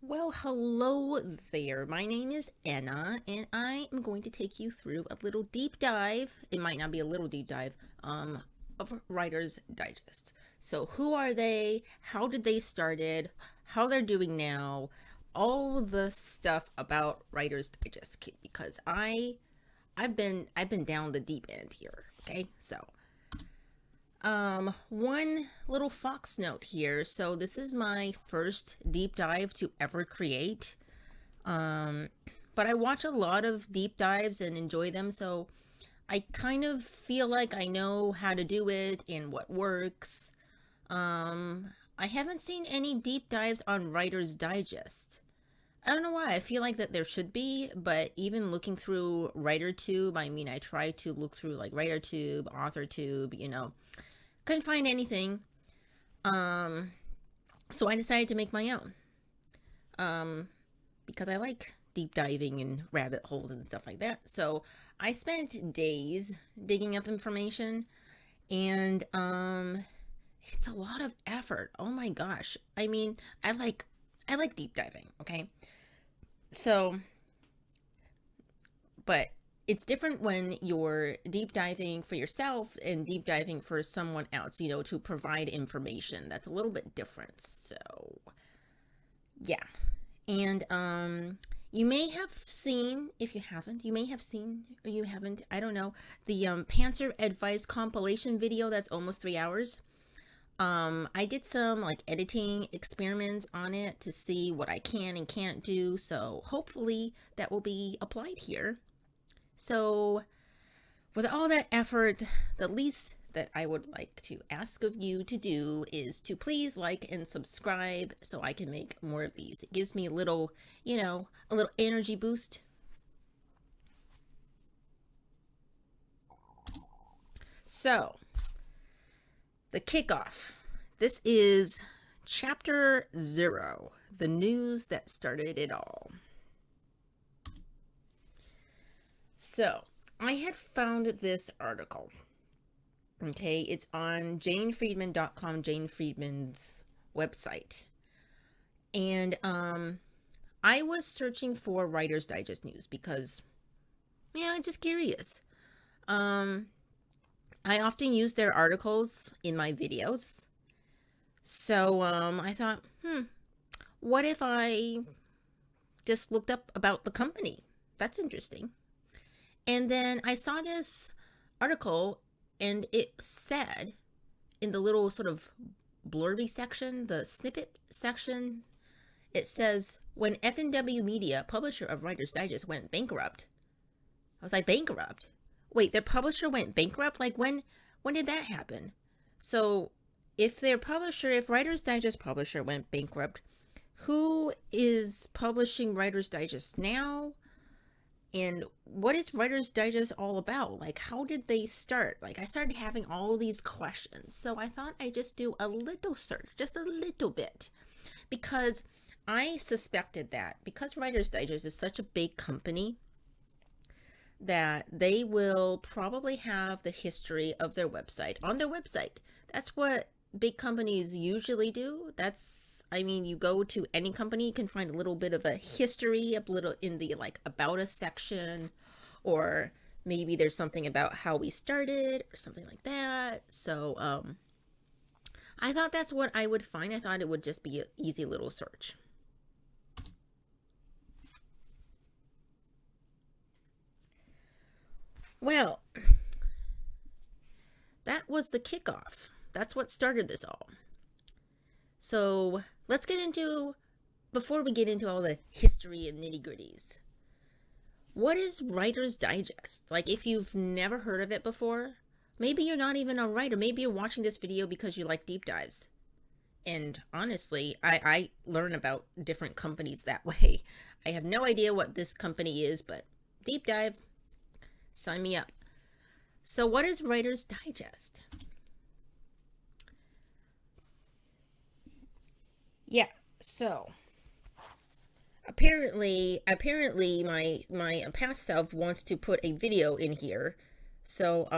Well, hello there. My name is Anna, and I am going to take you through a little deep dive. It might not be a little deep dive, of Writer's Digest. So, who are they? How did they started? How they're doing now? All the stuff about Writer's Digest, because I've been down the deep end here. Okay, so one little fox note here. So this is my first deep dive to ever create. Um, but I watch a lot of deep dives and enjoy them, so I kind of feel like I know how to do it and what works. I haven't seen any deep dives on Writer's Digest. I don't know why. I feel like that there should be, but even looking through WriterTube, I mean, I try to look through like WriterTube, AuthorTube, couldn't find anything. Um, so I decided to make my own. Um, because I like deep diving in rabbit holes and stuff like that. So I spent days digging up information, and it's a lot of effort. Oh my gosh. I mean, I like deep diving, okay? So, but it's different when you're deep diving for yourself and deep diving for someone else, to provide information. That's a little bit different. So, yeah. And you may have seen, if you haven't, you may have seen, or you haven't, I don't know, the Panzer Advice compilation video that's almost 3 hours. I did some like editing experiments on it to see what I can and can't do, so hopefully that will be applied here. So, with all that effort, the least that I would like to ask of you to do is to please like and subscribe so I can make more of these. It gives me a little energy boost. So, the kickoff. This is chapter 0, the news that started it all. So, I had found this article. Okay, it's on janefriedman.com, Jane Friedman's website. And I was searching for Writer's Digest news because, I'm just curious. Um, I often use their articles in my videos. So I thought, what if I just looked up about the company? That's interesting. And then I saw this article, and it said in the little sort of blurby section, the snippet section, it says, when F&W Media, publisher of Writer's Digest, went bankrupt. I was like, bankrupt? Wait, their publisher went bankrupt? Like, when did that happen? So, if Writer's Digest publisher went bankrupt, who is publishing Writer's Digest now? And what is Writer's Digest all about? Like, how did they start? Like, I started having all these questions. So I thought I'd just do a little search, just a little bit. Because I suspected that because Writer's Digest is such a big company, that they will probably have the history of their website on their website. That's what big companies usually do. You go to any company, you can find a little bit of a history, a little in the like about us section, or maybe there's something about how we started or something like that. So, I thought that's what I would find. I thought it would just be an easy little search. Well, that was the kickoff. That's what started this all. So let's before we get into all the history and nitty gritties, what is Writer's Digest? Like, if you've never heard of it before, maybe you're not even a writer. Maybe you're watching this video because you like deep dives. And honestly, I learn about different companies that way. I have no idea what this company is, but deep dive, sign me up. So, what is Writer's Digest? Yeah, so apparently my past self wants to put a video in here. So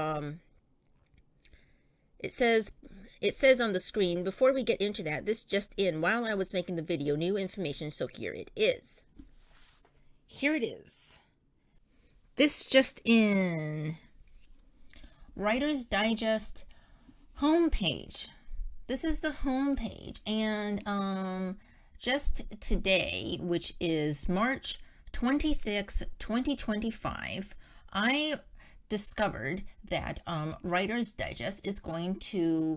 it says It says on the screen, before we get into that, this just in, while I was making the video, new information, so here it is. Here it is. This just in. Writer's Digest homepage. This is the homepage, and just today, which is March 26, 2025, I discovered that Writer's Digest is going to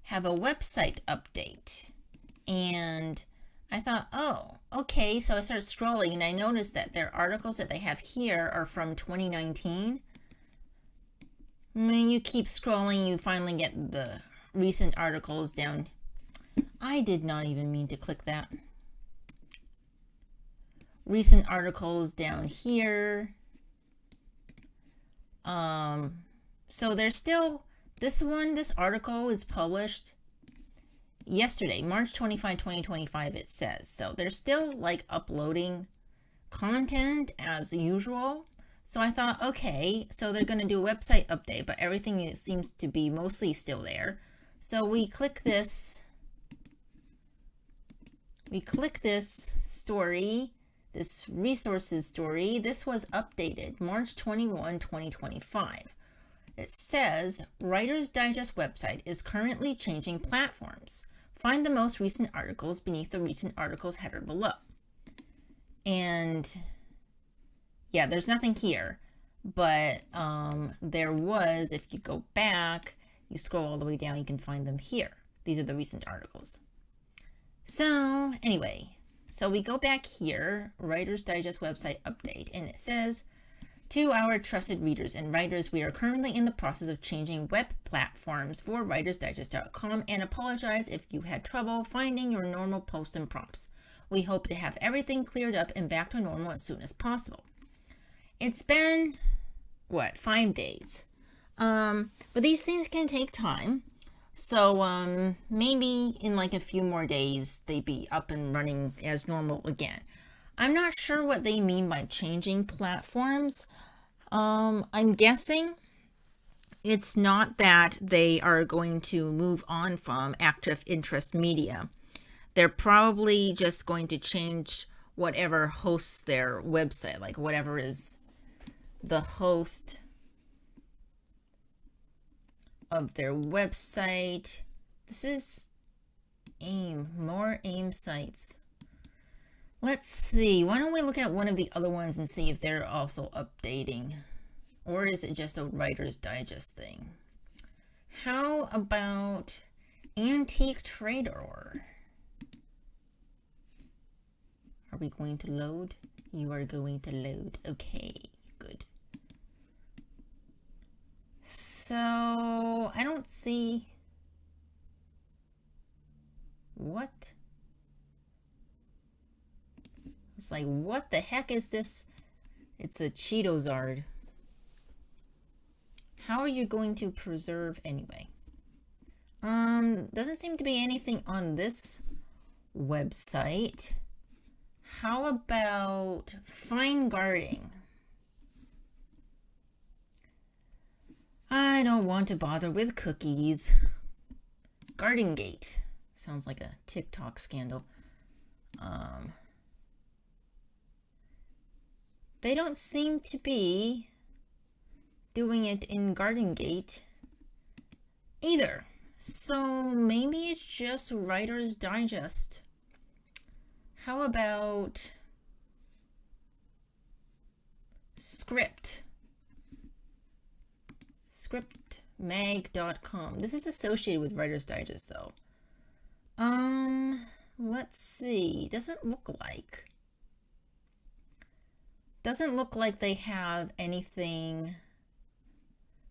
have a website update. And I thought, oh, okay. So I started scrolling and I noticed that their articles that they have here are from 2019. When you keep scrolling, you finally get the recent articles down. I did not even mean to click that. Recent articles down here. So there's still this article is published yesterday, March 25, 2025, it says. So they're still like uploading content as usual. So I thought, okay, so they're going to do a website update, but everything seems to be mostly still there. So we click this. We click this story, this resources story. This was updated March 21, 2025. It says, Writer's Digest website is currently changing platforms. Find the most recent articles beneath the recent articles header below. And yeah, there's nothing here, but there was, if you go back, you scroll all the way down, you can find them here. These are the recent articles. So anyway, so we go back here, Writer's Digest website update, and it says, to our trusted readers and writers, we are currently in the process of changing web platforms for writersdigest.com and apologize if you had trouble finding your normal posts and prompts. We hope to have everything cleared up and back to normal as soon as possible. It's been, 5 days. But these things can take time. So maybe in like a few more days, they'd be up and running as normal again. I'm not sure what they mean by changing platforms. I'm guessing it's not that they are going to move on from active interest media. They're probably just going to change whatever hosts their website, like whatever is the host of their website. This is AIM, more AIM sites. Let's see, why don't we look at one of the other ones and see if they're also updating, or is it just a Writer's Digest thing? How about Antique Trader? Are we going to load? You are going to load. Okay, good. So I don't see what. It's like, what the heck is this? It's a Cheetozard. How are you going to preserve anyway? Doesn't seem to be anything on this website. How about fine guarding? I don't want to bother with cookies. Garden Gate. Sounds like a TikTok scandal. They don't seem to be doing it in Garden Gate either. So maybe it's just Writer's Digest. How about Script? Scriptmag.com. This is associated with Writer's Digest though. Let's see. Doesn't look like they have anything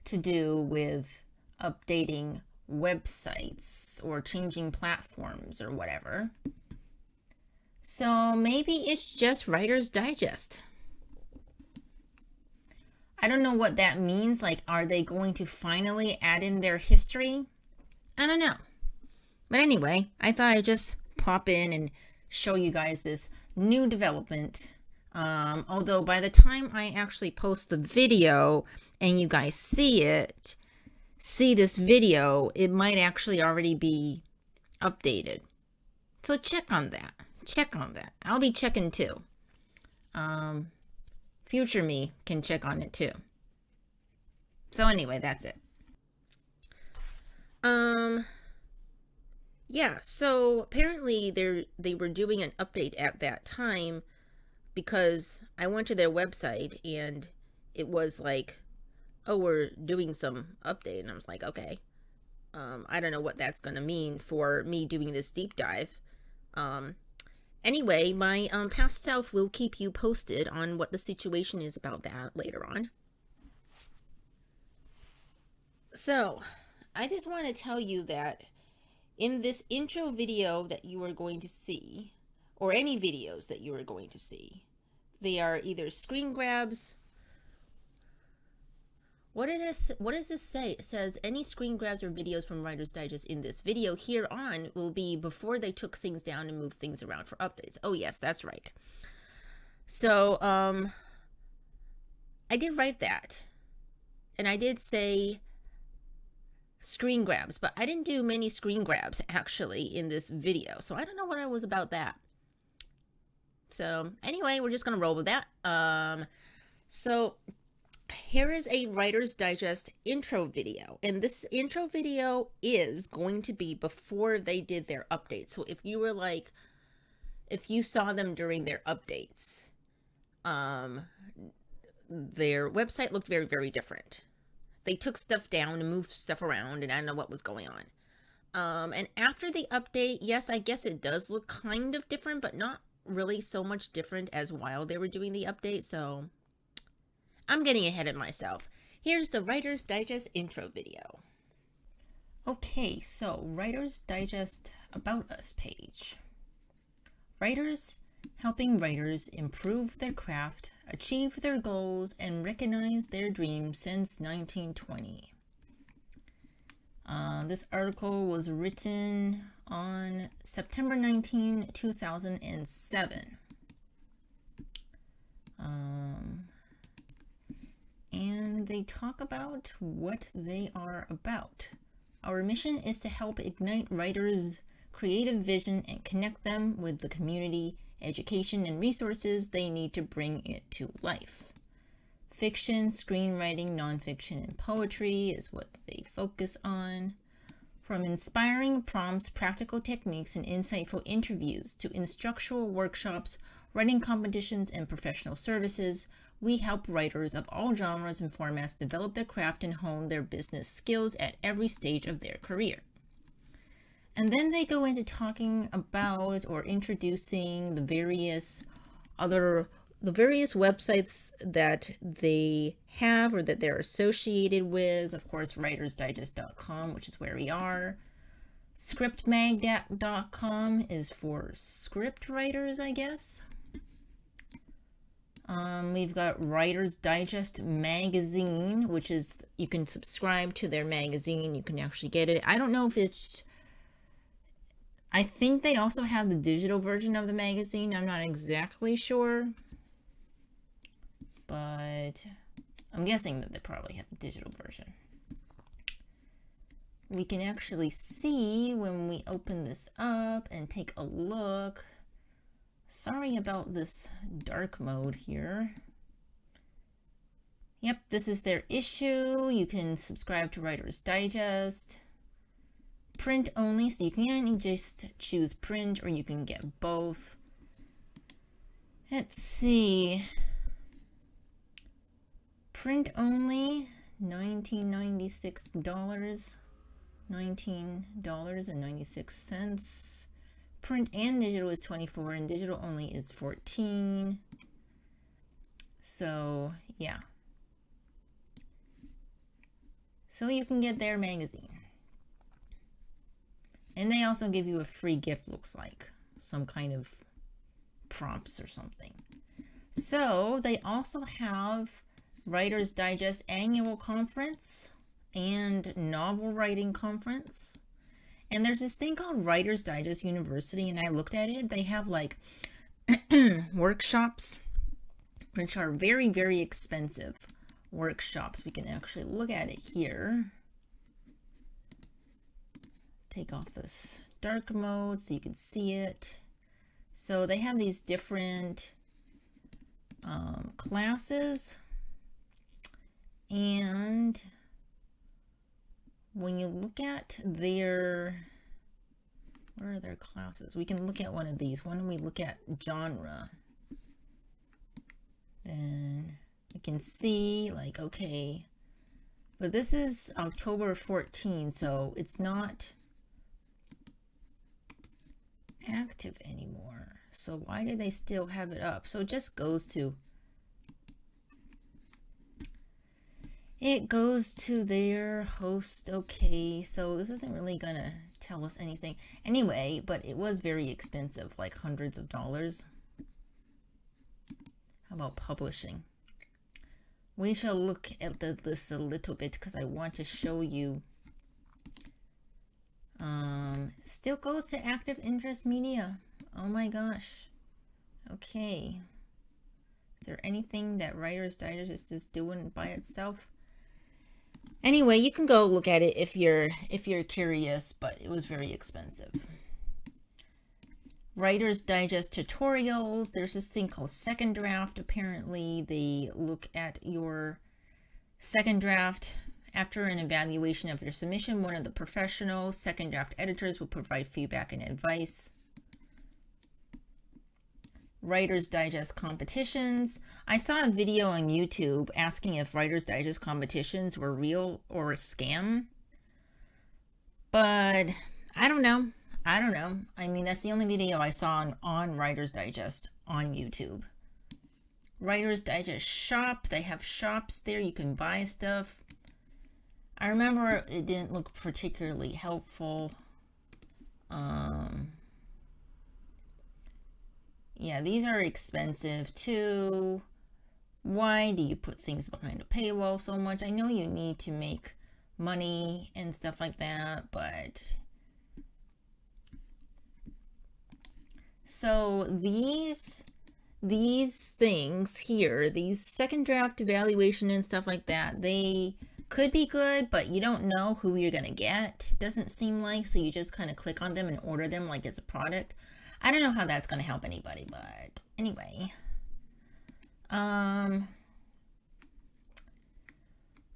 to do with updating websites or changing platforms or whatever. So maybe it's just Writer's Digest. I don't know what that means. Like, are they going to finally add in their history? I don't know. But anyway, I thought I'd just pop in and show you guys this new development. Although by the time I actually post the video and you guys see it, see this video, it might actually already be updated. So check on that. Check on that. I'll be checking too. Future me can check on it too. So anyway, that's it. Yeah, so apparently they were doing an update at that time because I went to their website and it was like, oh, we're doing some update. And I was like, okay. I don't know what that's going to mean for me doing this deep dive. Anyway, my past self will keep you posted on what the situation is about that later on. So, I just want to tell you that in this intro video that you are going to see, or any videos that you are going to see, they are either screen grabs. What does this say? It says any screen grabs or videos from Writer's Digest in this video here on will be before they took things down and moved things around for updates. Oh yes, that's right. So I did write that, and I did say screen grabs, but I didn't do many screen grabs actually in this video, so I don't know what I was about that. So anyway, we're just gonna roll with that. So here is a Writer's Digest intro video, and this intro video is going to be before they did their update. So if you were like, if you saw them during their updates, their website looked very, very different. They took stuff down and moved stuff around, and I don't know what was going on. And after the update, yes, I guess it does look kind of different, but not really so much different as while they were doing the update, so I'm getting ahead of myself. Here's the Writer's Digest intro video. Okay, so Writer's Digest About Us page. Writers helping writers improve their craft, achieve their goals, and recognize their dreams since 1920. This article was written on September 19, 2007. And they talk about what they are about. Our mission is to help ignite writers' creative vision and connect them with the community, education, and resources they need to bring it to life. Fiction, screenwriting, nonfiction, and poetry is what they focus on. From inspiring prompts, practical techniques, and insightful interviews to instructional workshops, writing competitions, and professional services, we help writers of all genres and formats develop their craft and hone their business skills at every stage of their career. And then they go into talking about or introducing the various websites that they have or that they're associated with. Of course, writersdigest.com, which is where we are. Scriptmag.com is for script writers, I guess. We've got Writer's Digest magazine, which is, you can subscribe to their magazine. You can actually get it. I don't know if it's, I think they also have the digital version of the magazine. I'm not exactly sure, but I'm guessing that they probably have the digital version. We can actually see when we open this up and take a look. Sorry about this dark mode here. Yep, this is their issue. You can subscribe to Writer's Digest. Print only, so you can just choose print or you can get both. Let's see. Print only, $19.96. $19.96. Print and digital is $24, and digital only is $14. So yeah, so you can get their magazine, and they also give you a free gift, looks like some kind of prompts or something. So they also have Writer's Digest annual conference and novel writing conference. And there's this thing called Writer's Digest University, and I looked at it. They have like workshops, which are very, very expensive workshops. We can actually look at it here. take off this dark mode so you can see it. So they have these different classes, and when you look at their, where are their classes? We can look at one of these. When we look at genre, then we can see like, okay, but this is October 14, so it's not active anymore. So why do they still have it up? So it just goes to, it goes to their host. Okay, so this isn't really gonna tell us anything anyway, but it was very expensive, like hundreds of dollars. How about publishing? We shall look at this a little bit because I want to show you. Still goes to active interest media. Oh my gosh. Okay. Is there anything that Writer's Digest is just doing by itself? Anyway, you can go look at it if you're curious, but it was very expensive. Writer's Digest tutorials. There's this thing called second draft. Apparently, they look at your second draft. After an evaluation of your submission, one of the professional second draft editors will provide feedback and advice. Writer's Digest competitions. I saw a video on YouTube asking if Writer's Digest competitions were real or a scam. But I don't know. I mean, that's the only video I saw on Writer's Digest on YouTube. Writer's Digest shop. They have shops there. You can buy stuff. I remember it didn't look particularly helpful. Yeah, these are expensive too. Why do you put things behind a paywall so much? I know you need to make money and stuff like that, but so these things here, these second draft evaluation and stuff like that, they could be good, but you don't know who you're gonna get. Doesn't seem like, so you just kind of click on them and order them like it's a product. I don't know how that's gonna help anybody, but anyway.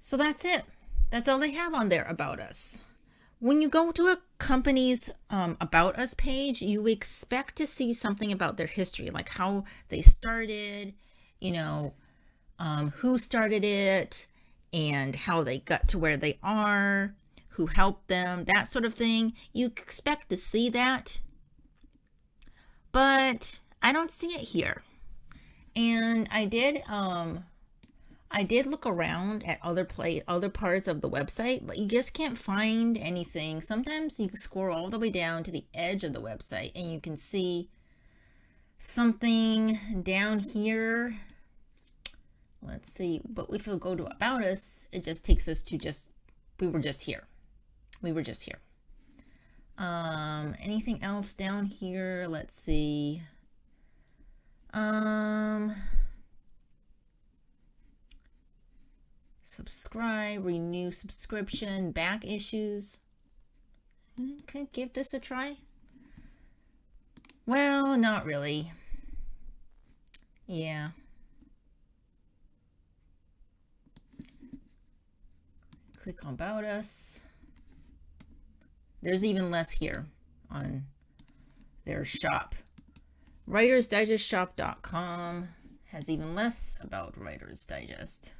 So that's it. That's all they have on there about us. When you go to a company's About Us page, you expect to see something about their history, like how they started, you know, who started it, and how they got to where they are, who helped them, that sort of thing. You expect to see that, but I don't see it here. And I did look around at other parts of the website, but you just can't find anything. Sometimes you can scroll all the way down to the edge of the website and you can see something down here. Let's see, but if we go to About Us, it just takes us to we were just here. Anything else down here? Let's see. Subscribe, renew subscription, back issues. Could give this a try. Well, not really. Yeah. Click on About Us. There's even less here on their shop. WritersDigestShop.com has even less about Writer's Digest.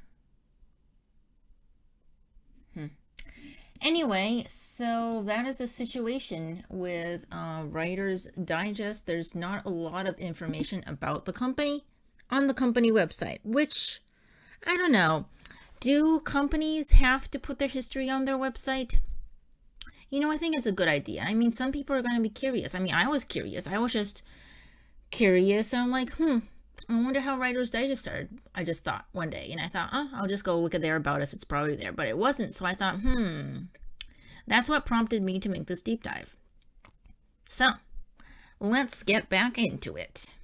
Anyway, so that is the situation with Writer's Digest. There's not a lot of information about the company on the company website, which, I don't know. Do companies have to put their history on their website? You know, I think it's a good idea. I mean, some people are going to be curious. I mean, I was curious. I was just curious. I'm like, I wonder how Writer's Digest started. I just thought one day, and I thought, I'll just go look at their About Us. It's probably there, but it wasn't. So I thought, that's what prompted me to make this deep dive. So let's get back into it.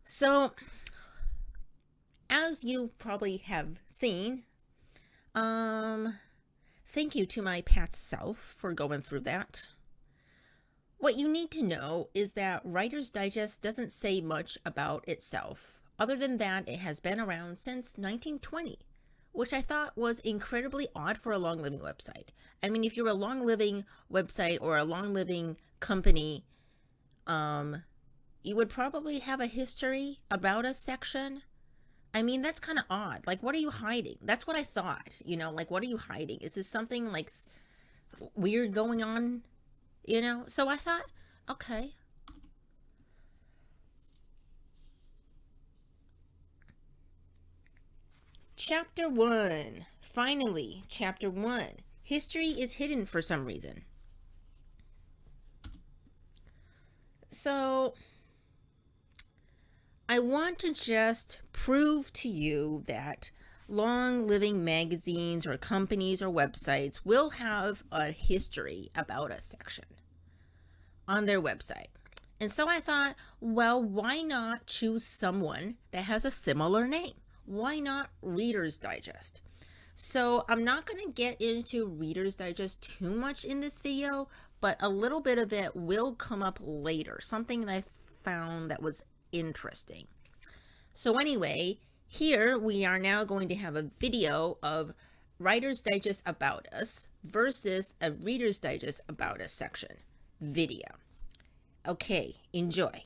So, as you probably have seen, thank you to my past self for going through that. What you need to know is that Writer's Digest doesn't say much about itself, other than that it has been around since 1920, which I thought was incredibly odd for a long-living website. I mean, if you're a long-living website or a long-living company, you would probably have a history about us section. I mean, that's kind of odd. Like, what are you hiding? That's what I thought, like, what are you hiding? Is this something like weird going on? So I thought, okay. Chapter 1. Finally, Chapter 1. History is hidden for some reason. So, I want to just prove to you that long-living magazines or companies or websites will have a history about us section on their website. And so I thought, well, why not choose someone that has a similar name? Why not Reader's Digest? So I'm not going to get into Reader's Digest too much in this video, but a little bit of it will come up later. Something that I found that was interesting. So anyway, here we are now going to have a video of Writer's Digest About Us versus a Reader's Digest About Us section video. Okay, enjoy.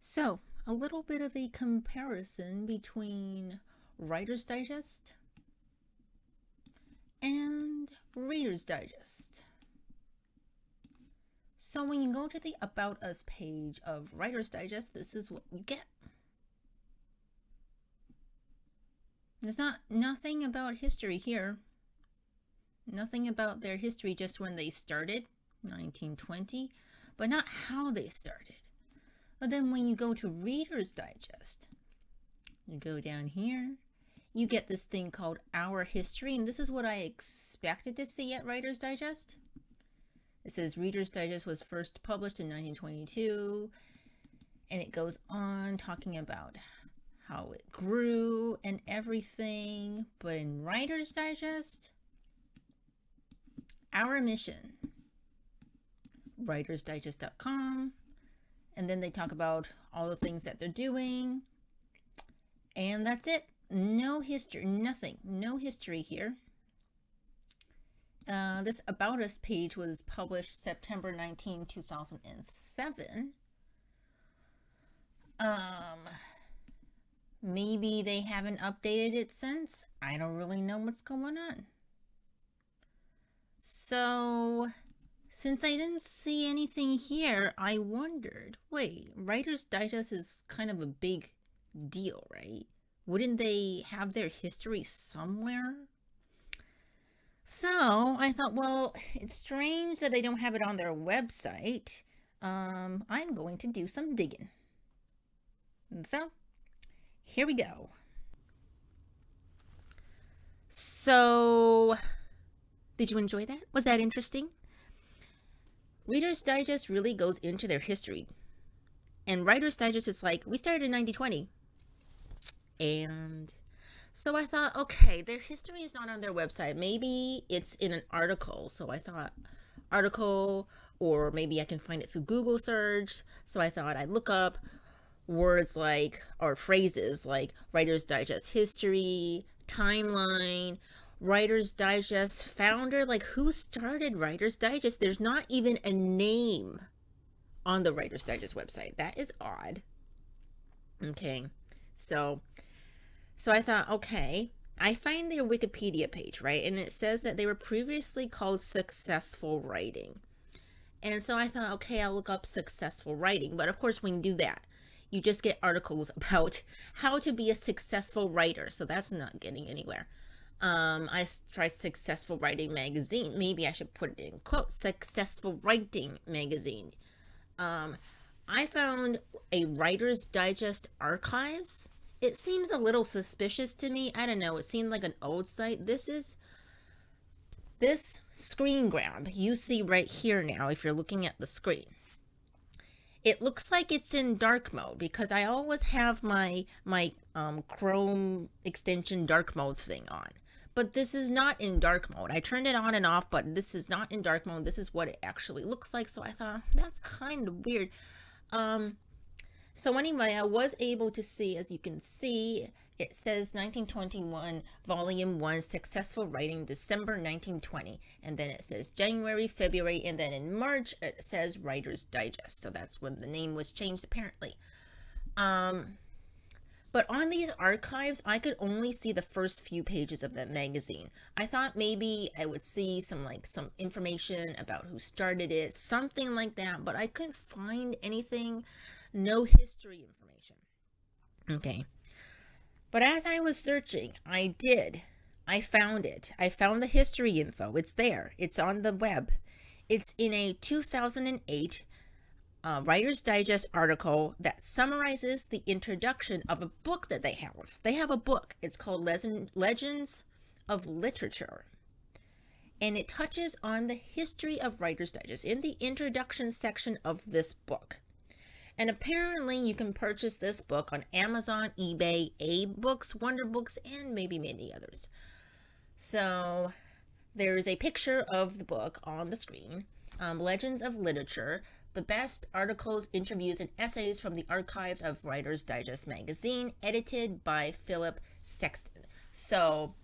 So, a little bit of a comparison between Writer's Digest and Reader's Digest. So when you go to the About Us page of Writer's Digest, this is what you get. There's nothing about history here. Nothing about their history, just when they started, 1920, but not how they started. But then when you go to Reader's Digest, you go down here, you get this thing called Our History, and this is what I expected to see at Writer's Digest. It says Reader's Digest was first published in 1922, and it goes on talking about how it grew and everything. But in Writer's Digest, our mission, writersdigest.com, and then they talk about all the things that they're doing, and that's it. No history, nothing, no history here. This About Us page was published September 19, 2007. Maybe they haven't updated it since. I don't really know what's going on. So, since I didn't see anything here, I wondered, wait, Writer's Digest is kind of a big deal, right? Wouldn't they have their history somewhere? So I thought, well, it's strange that they don't have it on their website. I'm going to do some digging. And so here we go. So did you enjoy that? Was that interesting? Reader's Digest really goes into their history. And Writer's Digest is like, we started in 1920. And so I thought, okay, their history is not on their website. Maybe it's in an article. So I thought article, or maybe I can find it through Google search. So I thought I'd look up words like, or phrases like Writer's Digest history, timeline, Writer's Digest founder. Like, who started Writer's Digest? There's not even a name on the Writer's Digest website. That is odd. Okay, so I thought, okay, I find their Wikipedia page, right? And it says that they were previously called Successful Writing. And so I thought, okay, I'll look up successful writing. But of course, when you do that, you just get articles about how to be a successful writer. So that's not getting anywhere. I tried Successful Writing Magazine. Maybe I should put it in quotes, Successful Writing Magazine. I found a Writer's Digest archives. It seems a little suspicious to me. I don't know. It seemed like an old site. This screen grab you see right here now, if you're looking at the screen, it looks like it's in dark mode because I always have my Chrome extension dark mode thing on. But this is not in dark mode. I turned it on and off, but this is not in dark mode. This is what it actually looks like. So I thought, that's kind of weird. So anyway, I was able to see, as you can see, it says 1921, Volume 1, Successful Writing, December 1920. And then it says January, February, and then in March, it says Writer's Digest. So that's when the name was changed, apparently. But on these archives, I could only see the first few pages of that magazine. I thought maybe I would see some information about who started it, something like that, but I couldn't find anything, no history information. Okay. But as I was searching, I found it. I found the history info. It's there. It's on the web. It's in a 2008 Writer's Digest article that summarizes the introduction of a book that they have. They have a book. It's called Legends of Literature. And it touches on the history of Writer's Digest in the introduction section of this book. And apparently you can purchase this book on Amazon, eBay, A-Books, Wonder Books, and maybe many others. So there's a picture of the book on the screen. Legends of Literature. The best articles, interviews, and essays from the archives of Writer's Digest magazine, edited by Philip Sexton. So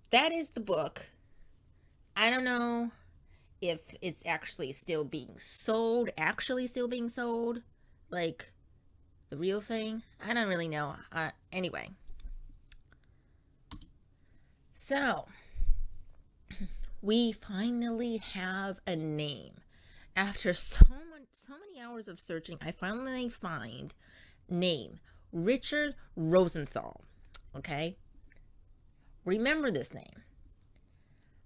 that is the book. I don't know if it's actually still being sold, like the real thing. I don't really know. Anyway. So we finally have a name. After so many hours of searching, I finally find name Richard Rosenthal. Okay, remember this name.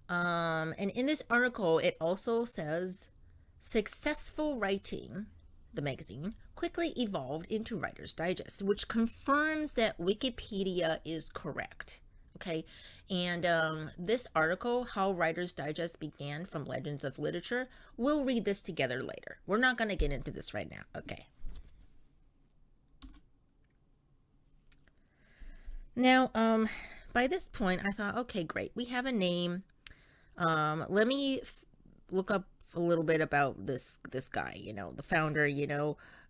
And in this article, it also says Successful Writing, the magazine, quickly evolved into Writer's Digest, which confirms that Wikipedia is correct. Okay, and this article, How Writer's Digest Began from Legends of Literature, we'll read this together later. We're not going to get into this right now. Okay. Now, by this point, I thought, okay, great. We have a name. Let me look up a little bit about this guy, the founder,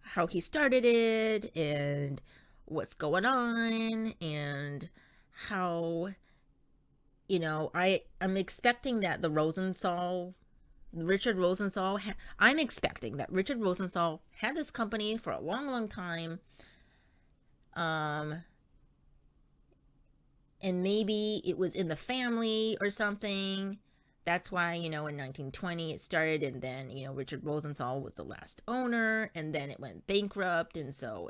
how he started it and what's going on and how, I'm expecting that Richard Rosenthal had this company for a long, long time. And maybe it was in the family or something. That's why, in 1920 it started, and then, Richard Rosenthal was the last owner, and then it went bankrupt, and so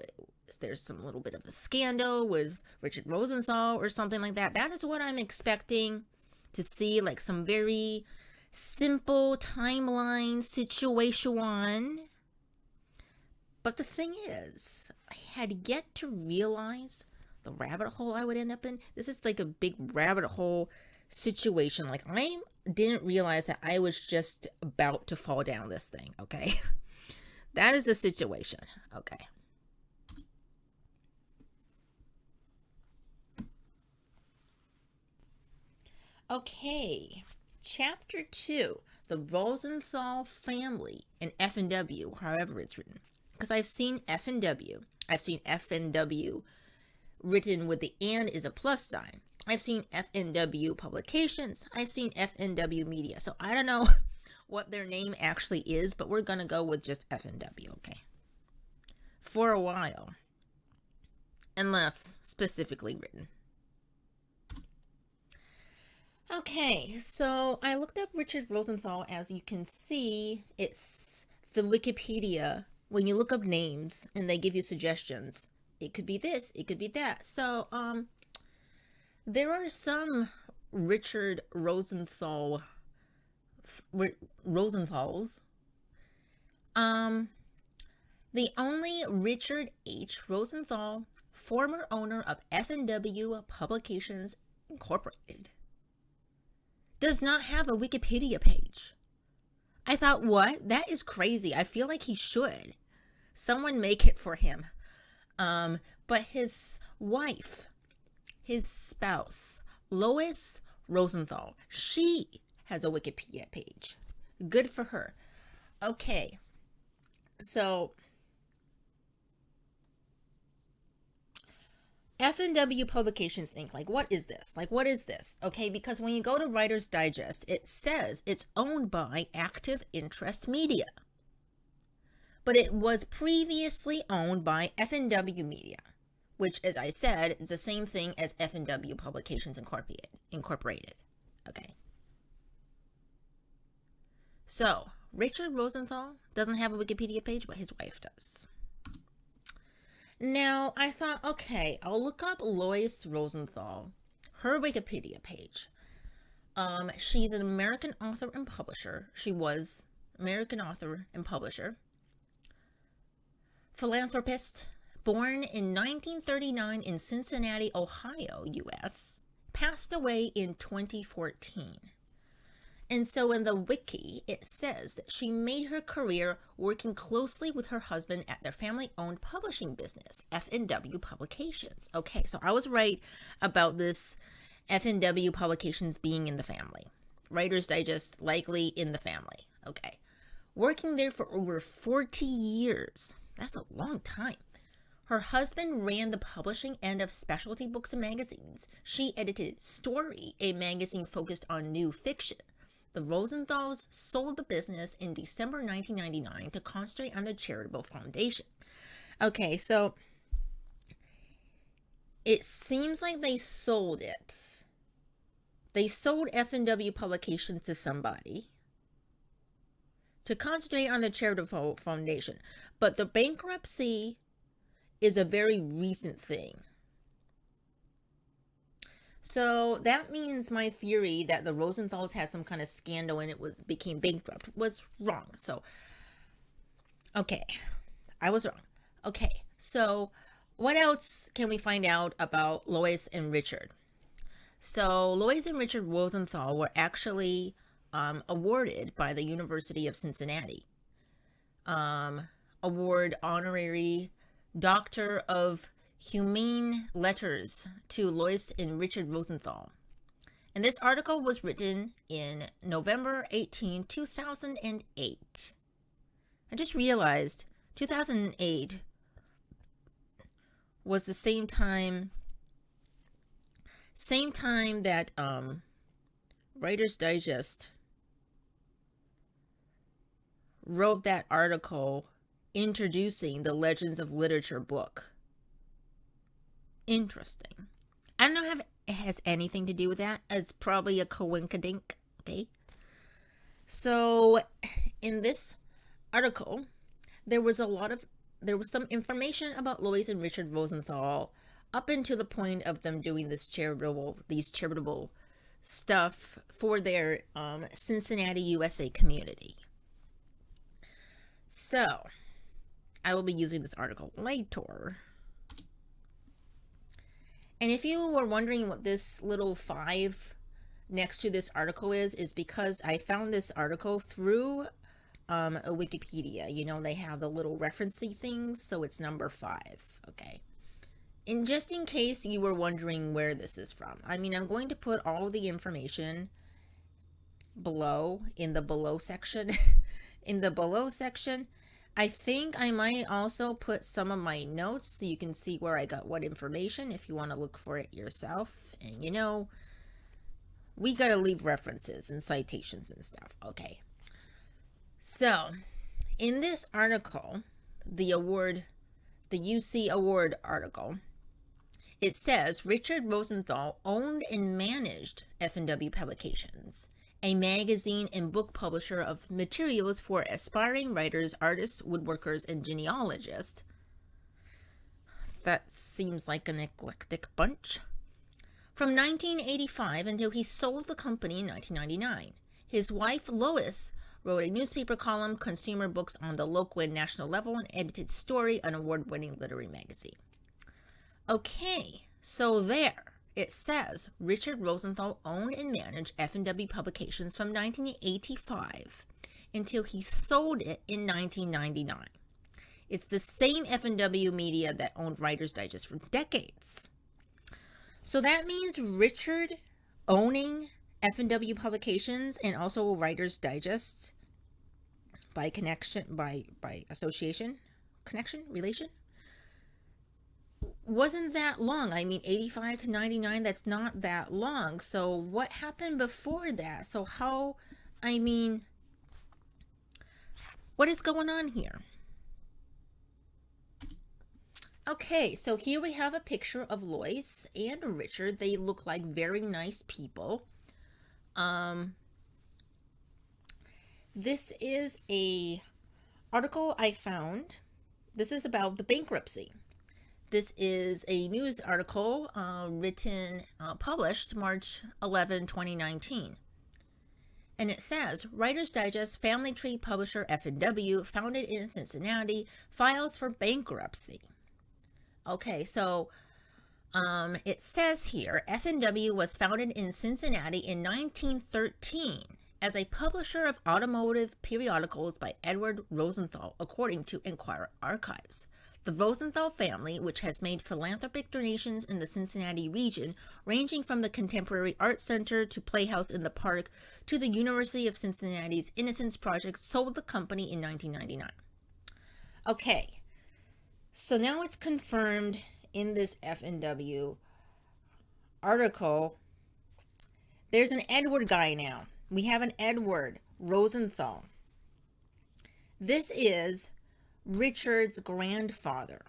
there's some little bit of a scandal with Richard Rosenthal or something like that. That is what I'm expecting to see, like some very simple timeline situation. But the thing is, I had yet to realize the rabbit hole I would end up in. This is like a big rabbit hole situation. Like, I didn't realize that I was just about to fall down this thing. Okay. That is the situation. Okay. Okay. Chapter 2. The Rosenthal family and F&W, however it's written. Because I've seen F&W. I've seen F&W written with the and is a plus sign. I've seen F&W Publications. I've seen F&W Media. So I don't know what their name actually is, but we're going to go with just F&W, okay? For a while. Unless specifically written. Okay, so I looked up Richard Rosenthal. As you can see, it's the Wikipedia. When you look up names and they give you suggestions, it could be this, it could be that. So, there are some Richard Rosenthals. The only Richard H. Rosenthal, former owner of F&W Publications Incorporated, does not have a Wikipedia page. I thought, what? That is crazy. I feel like he should. Someone make it for him. But his wife, his spouse, Lois Rosenthal. She has a Wikipedia page. Good for her. Okay. So F+W Publications Inc. Like, what is this? Like, what is this? Okay, because when you go to Writer's Digest, it says it's owned by Active Interest Media. But it was previously owned by F+W Media, which, as I said, is the same thing as F+W Publications Incorporated. Okay. So, Richard Rosenthal doesn't have a Wikipedia page, but his wife does. Now, I thought, okay, I'll look up Lois Rosenthal, her Wikipedia page. She's an American author and publisher. She was American author and publisher. Philanthropist, born in 1939 in Cincinnati, Ohio, U.S., passed away in 2014. And so in the Wiki, it says that she made her career working closely with her husband at their family-owned publishing business, F+W Publications. Okay, so I was right about this F+W Publications being in the family. Writer's Digest, likely in the family. Okay. Working there for over 40 years. That's a long time. Her husband ran the publishing end of specialty books and magazines. She edited Story, a magazine focused on new fiction. The Rosenthals sold the business in December 1999 to concentrate on the charitable foundation. Okay, so it seems like they sold it. They sold F+W Publications to somebody to concentrate on the charitable foundation. But the bankruptcy is a very recent thing. So that means my theory that the Rosenthals had some kind of scandal and it became bankrupt was wrong. So, okay, I was wrong. Okay, so what else can we find out about Lois and Richard? So Lois and Richard Rosenthal were actually awarded by the University of Cincinnati. Award honorary Doctor of Humane Letters to Lois and Richard Rosenthal. And this article was written in November 18, 2008. I just realized 2008 was the same time that Writer's Digest wrote that article introducing the Legends of Literature book. Interesting. I don't know if it has anything to do with that. It's probably a coinkydink, okay? So, in this article, there was some information about Lois and Richard Rosenthal up until the point of them doing these charitable stuff for their Cincinnati, USA community. So, I will be using this article later. And if you were wondering what this little 5 next to this article is because I found this article through a Wikipedia. You know, they have the little referencey things, so it's number 5. Okay. And just in case you were wondering where this is from, I mean, I'm going to put all the information below in the below section. In the below section, I think I might also put some of my notes so you can see where I got what information if you want to look for it yourself. And you know, we got to leave references and citations and stuff. Okay. So, in this article, the UC award article, it says Richard Rosenthal owned and managed F+W Publications, a magazine and book publisher of materials for aspiring writers, artists, woodworkers, and genealogists. That seems like an eclectic bunch. From 1985 until he sold the company in 1999. His wife, Lois, wrote a newspaper column, consumer books on the local and national level, and edited Story, an award-winning literary magazine. Okay, so there. It says Richard Rosenthal owned and managed F+W Publications from 1985 until he sold it in 1999. It's the same F+W Media that owned Writer's Digest for decades. So that means Richard owning F&W Publications and also Writer's Digest by connection, by association, connection, relation, wasn't that long. I mean, 85 to 99, that's not that long. So what happened before that? So how, I mean, what is going on here? Okay, so here we have a picture of Lois and Richard. They look like very nice people. This is a article I found. This is about the bankruptcy. This is a news article published March 11, 2019. And it says, Writer's Digest family tree publisher F&W, founded in Cincinnati, files for bankruptcy. Okay, so it says here, F&W was founded in Cincinnati in 1913 as a publisher of automotive periodicals by Edward Rosenthal, according to Enquirer Archives. The Rosenthal family, which has made philanthropic donations in the Cincinnati region, ranging from the Contemporary Art Center to Playhouse in the Park to the University of Cincinnati's Innocence Project, sold the company in 1999. Okay, so now it's confirmed in this F&W article. There's an Edward guy now. We have an Edward Rosenthal. This is Richard's grandfather.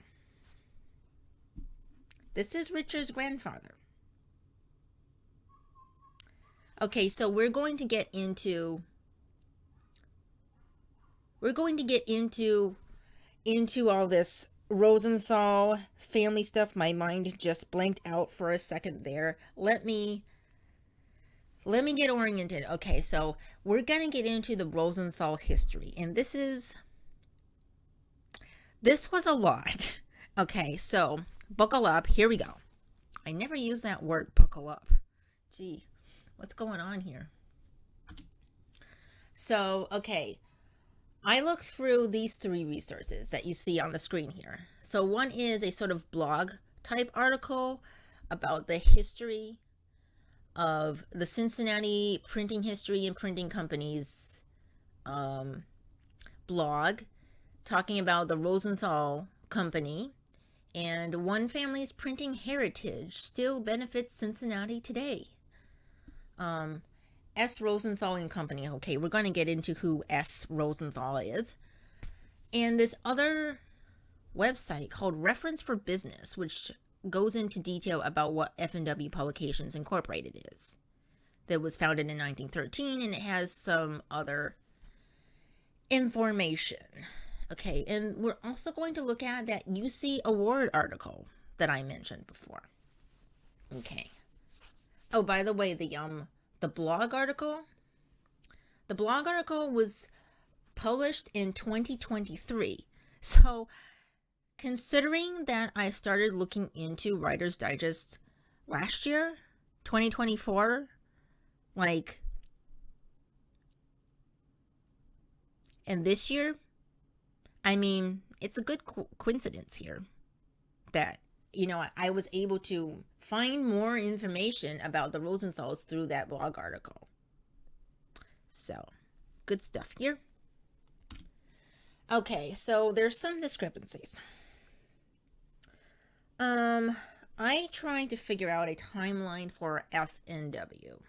This is Richard's grandfather. Okay, so we're going to get into all this Rosenthal family stuff. My mind just blanked out for a second there. Let me get oriented. Okay, so we're gonna get into the Rosenthal history, and this was a lot. Okay, so buckle up. Here we go. I never use that word, buckle up. Gee, what's going on here? So, okay, I looked through these 3 resources that you see on the screen here. So one is a sort of blog type article about the history of the Cincinnati Printing History and Printing Company's blog, talking about the Rosenthal Company and one family's printing heritage still benefits Cincinnati today. S. Rosenthal and Company. Okay, we're going to get into who S. Rosenthal is. And this other website called Reference for Business, which goes into detail about what F&W Publications Incorporated is. That was founded in 1913, and it has some other information. Okay, and we're also going to look at that UC Award article that I mentioned before. Okay. Oh, by the way, the blog article was published in 2023. So, considering that I started looking into Writer's Digest last year, 2024, and this year, I mean, it's a good coincidence here that, I was able to find more information about the Rosenthals through that blog article. So, good stuff here. Okay, so there's some discrepancies. I tried to figure out a timeline for F&W,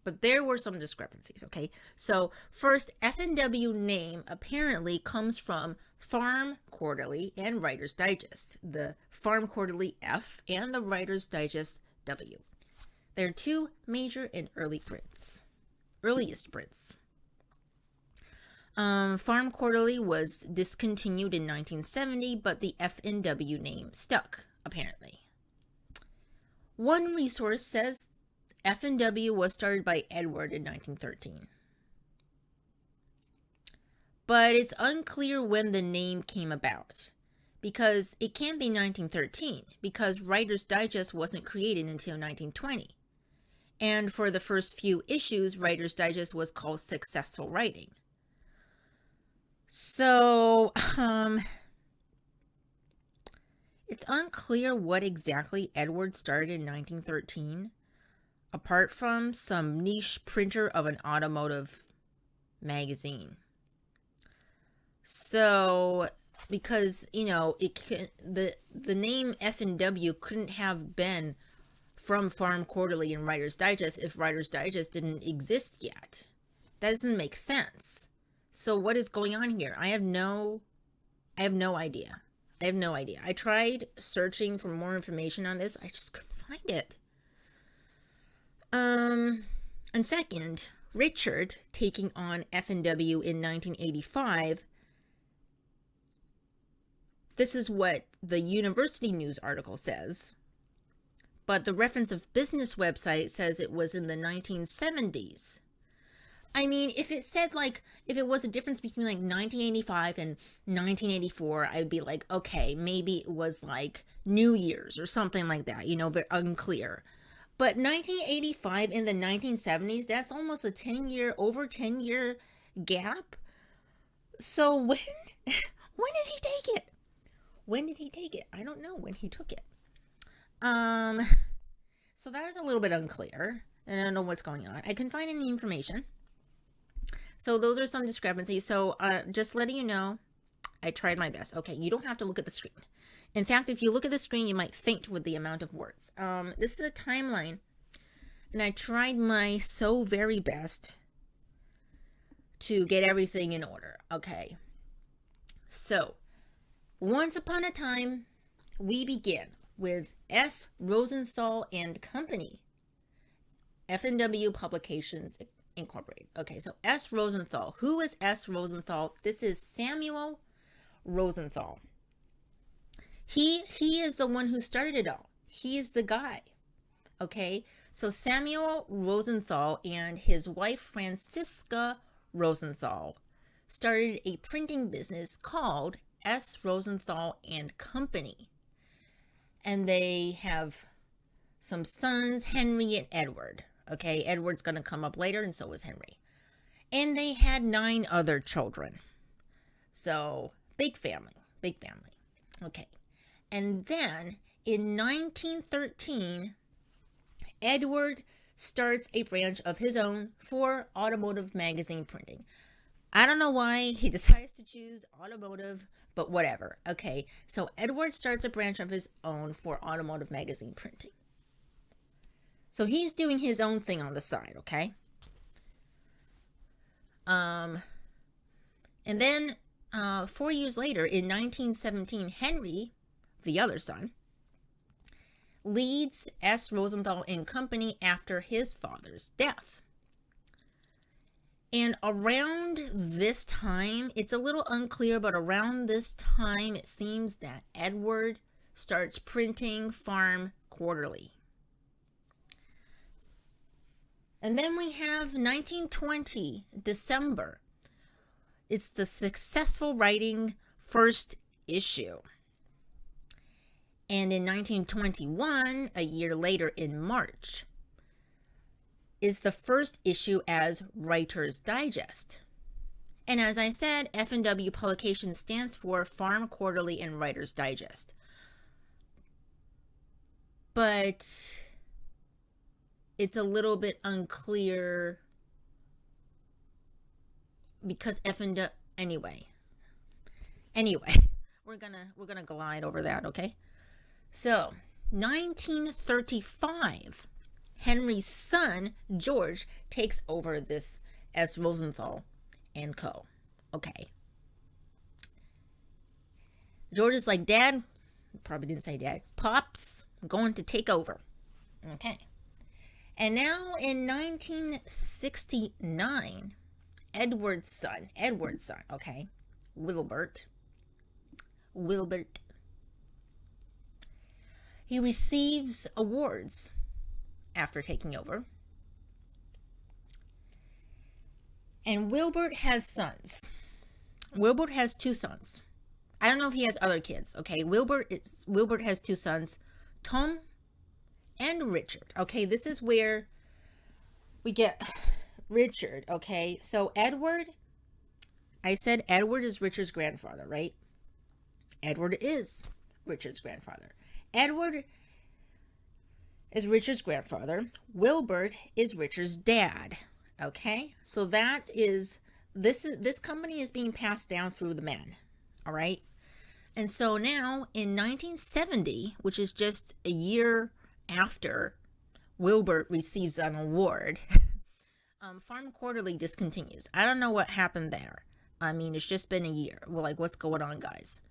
but there were some discrepancies, okay? So, first, F&W name apparently comes from Farm Quarterly and Writer's Digest, the Farm Quarterly F and the Writer's Digest W. They're 2 major and earliest prints. Farm Quarterly was discontinued in 1970, but the F&W name stuck, apparently. One resource says F&W was started by Edward in 1913. But it's unclear when the name came about, because it can't be 1913, because Writer's Digest wasn't created until 1920. And for the first few issues, Writer's Digest was called Successful Writing. So, it's unclear what exactly Edward started in 1913. apart from some niche printer of an automotive magazine. So, because, the name F&W couldn't have been from Farm Quarterly and Writer's Digest if Writer's Digest didn't exist yet. That doesn't make sense. So what is going on here? I have no idea. I tried searching for more information on this. I just couldn't find it. And second, Richard taking on F&W in 1985. This is what the University News article says. But the Reference of Business website says it was in the 1970s. I mean, if it said, if it was a difference between 1985 and 1984, I'd be like, okay, maybe it was New Year's or something like that, but unclear. But 1985 in the 1970s, that's almost a over 10 year gap. So when did he take it? When did he take it? I don't know when he took it. So that is a little bit unclear. And I don't know what's going on. I couldn't find any information. So those are some discrepancies. So just letting you know, I tried my best. Okay, you don't have to look at the screen. In fact, if you look at the screen, you might faint with the amount of words. This is the timeline. And I tried my so very best to get everything in order. Okay. So, once upon a time, we begin with S. Rosenthal and Company, F&W Publications Incorporated. Okay, so S. Rosenthal. Who is S. Rosenthal? This is Samuel Rosenthal. He is the one who started it all. He is the guy. Okay, so Samuel Rosenthal and his wife Francisca Rosenthal started a printing business called S. Rosenthal and Company. And they have some sons, Henry and Edward. Okay, Edward's going to come up later, and so is Henry. And they had 9 other children. So, big family. Okay. And then, in 1913, Edward starts a branch of his own for automotive magazine printing. I don't know why he decides to choose automotive, but whatever. Okay, so Edward starts a branch of his own for automotive magazine printing. So he's doing his own thing on the side, okay? And then 4 years later, in 1917, Henry, the other son, leads S. Rosenthal and Company after his father's death. And around this time, it's a little unclear, but around this time, it seems that Edward starts printing Farm Quarterly. And then we have 1920, December. It's the successful writing first issue. And in 1921, a year later in March, is the first issue as Writer's Digest. And as I said, F&W Publications stands for Farm Quarterly and Writer's Digest. But it's a little bit unclear because F&W, anyway, we're gonna glide over that, okay? So, 1935, Henry's son, George, takes over this S. Rosenthal and Co. Okay. George is like, Dad, probably didn't say Dad, Pops, I'm going to take over. Okay. And now in 1969, Edward's son, okay, Wilbert, he receives awards after taking over. And Wilbert has sons. Wilbert has 2 sons. I don't know if he has other kids, okay? Wilbert has 2 sons, Tom and Richard. Okay, this is where we get Richard, okay? So Edward, I said Edward is Richard's grandfather, right? Edward is Richard's grandfather. Edward is Richard's grandfather. Wilbert is Richard's dad. Okay, so this company is being passed down through the men. All right, and so now in 1970, which is just a year after Wilbert receives an award, Farm Quarterly discontinues. I don't know what happened there. I mean, it's just been a year. Well, like, what's going on, guys?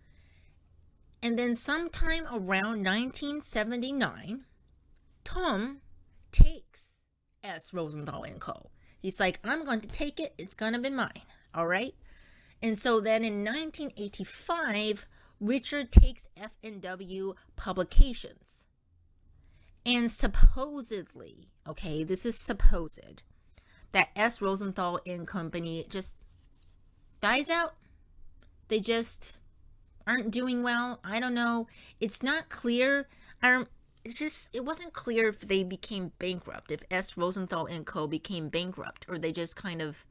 And then sometime around 1979, Tom takes S. Rosenthal & Co. He's like, I'm going to take it. It's going to be mine. All right? And so then in 1985, Richard takes F+W Publications. And supposedly, okay, this is supposed, that S. Rosenthal & Company just dies out. They just aren't doing well. I don't know. It's not clear. It wasn't clear if they became bankrupt, if S. Rosenthal & Co. became bankrupt, or they just kind of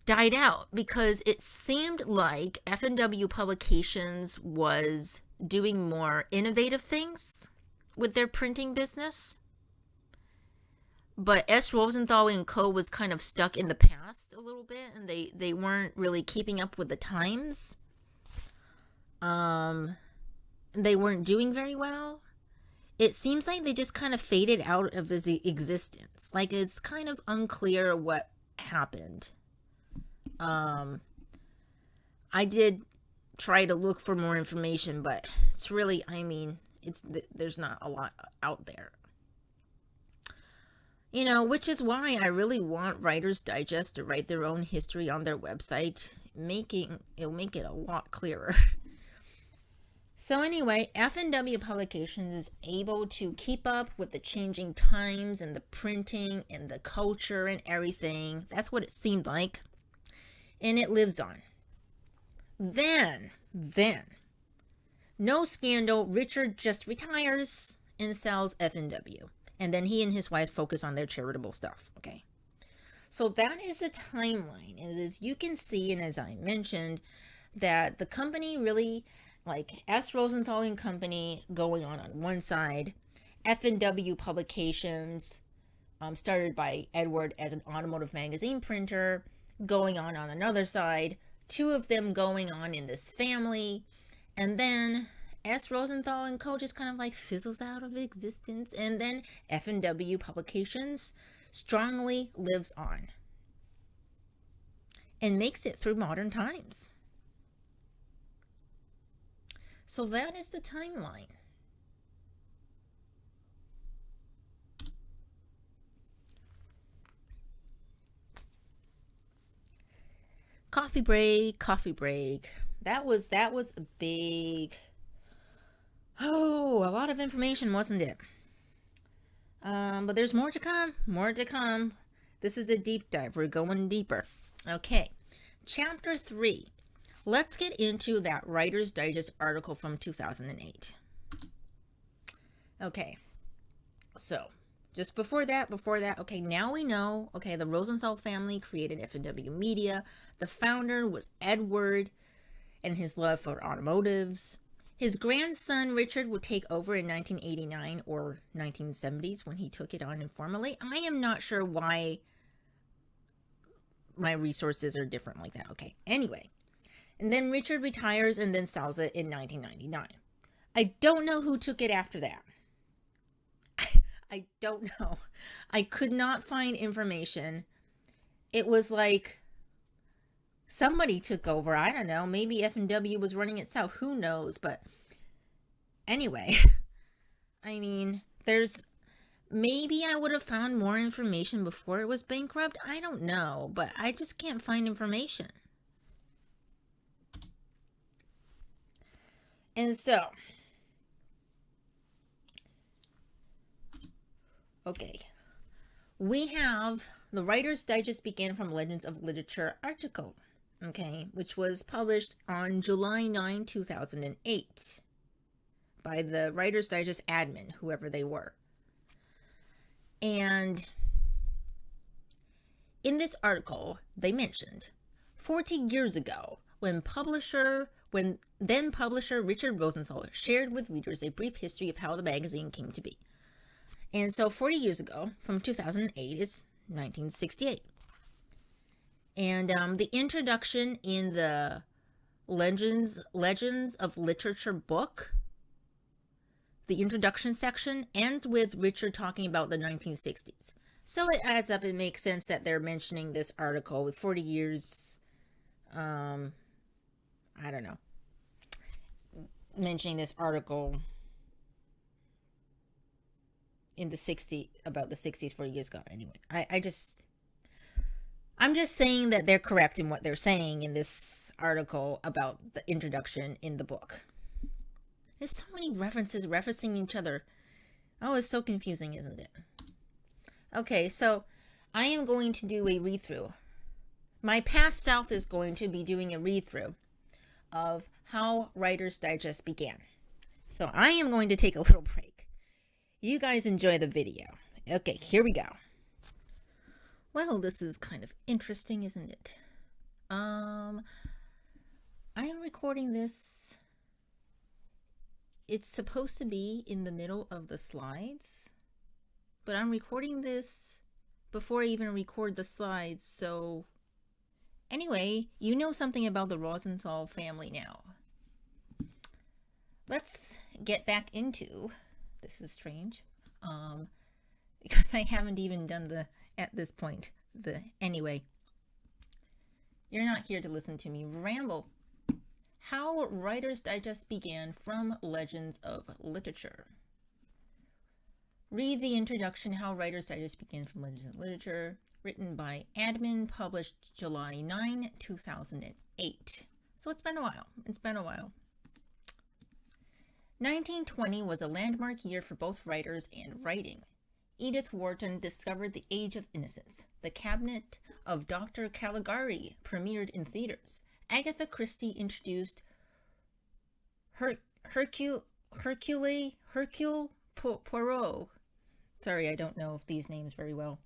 died out, because it seemed like F+W Publications was doing more innovative things with their printing business. But S. Rosenthal & Co. was kind of stuck in the past a little bit, and they weren't really keeping up with the times. They weren't doing very well. It seems like they just kind of faded out of his existence. Like, it's kind of unclear what happened. I did try to look for more information, but it's really, I mean, there's not a lot out there. You know, which is why I really want Writer's Digest to write their own history on their website. It'll make it a lot clearer. So anyway, F+W Publications is able to keep up with the changing times and the printing and the culture and everything. That's what it seemed like. And it lives on. Then, no scandal, Richard just retires and sells F+W. And then he and his wife focus on their charitable stuff, okay? So that is a timeline. And as you can see, and as I mentioned, that the company really, like S. Rosenthal & Company going on one side, F+W Publications, started by Edward as an automotive magazine printer, going on another side, two of them going on in this family, and then S. Rosenthal & Co. just kind of like fizzles out of existence, and then F+W Publications strongly lives on and makes it through modern times. So that is the timeline. Coffee break. That was a big, a lot of information, wasn't it? But there's more to come. This is a deep dive. We're going deeper. Okay, chapter 3. Let's get into that Writer's Digest article from 2008. Okay, so just before that, okay, now we know, okay, the Rosenthal family created F+W Media. The founder was Edward and his love for automotives. His grandson, Richard, would take over in 1989 or 1970s when he took it on informally. I am not sure why my resources are different like that. Okay, anyway. And then Richard retires and then sells it in 1999. I don't know who took it after that. I don't know. I could not find information. It was like somebody took over. I don't know. Maybe F+W was running itself. Who knows? But anyway, I mean, maybe I would have found more information before it was bankrupt. I don't know. But I just can't find information. And so, okay, we have the Writer's Digest began from Legends of Literature article, okay, which was published on July 9, 2008 by the Writer's Digest admin, whoever they were. And in this article, they mentioned 40 years ago when then publisher Richard Rosenthal shared with readers a brief history of how the magazine came to be. And so 40 years ago, from 2008, is 1968. And the introduction in the Legends of Literature book, the introduction section, ends with Richard talking about the 1960s. So it adds up. It makes sense that they're mentioning this article with 40 years, I don't know, mentioning this article in the 60s, about the 60s, 40 years ago. Anyway, I'm just saying that they're correct in what they're saying in this article about the introduction in the book. There's so many references referencing each other. Oh, it's so confusing, isn't it? Okay, so I am going to do a read-through. My past self is going to be doing a read-through of how Writer's Digest began. So I am going to take a little break. You guys enjoy the video. Okay, here we go. Well, this is kind of interesting, isn't it? I am recording this. It's supposed to be in the middle of the slides, but I'm recording this before I even record the slides. So anyway, you know something about the Rosenthal family now. Let's get back into, this is strange, because I haven't even done the, at this point, anyway, you're not here to listen to me ramble. How Writer's Digest began from Legends of Literature. Read the introduction, How Writer's Digest began from Legends of Literature, written by Admin, published July 9, 2008. So it's been a while. 1920 was a landmark year for both writers and writing. Edith Wharton discovered The Age of Innocence. The Cabinet of Dr. Caligari premiered in theaters. Agatha Christie introduced Hercule Poirot. Sorry, I don't know these names very well.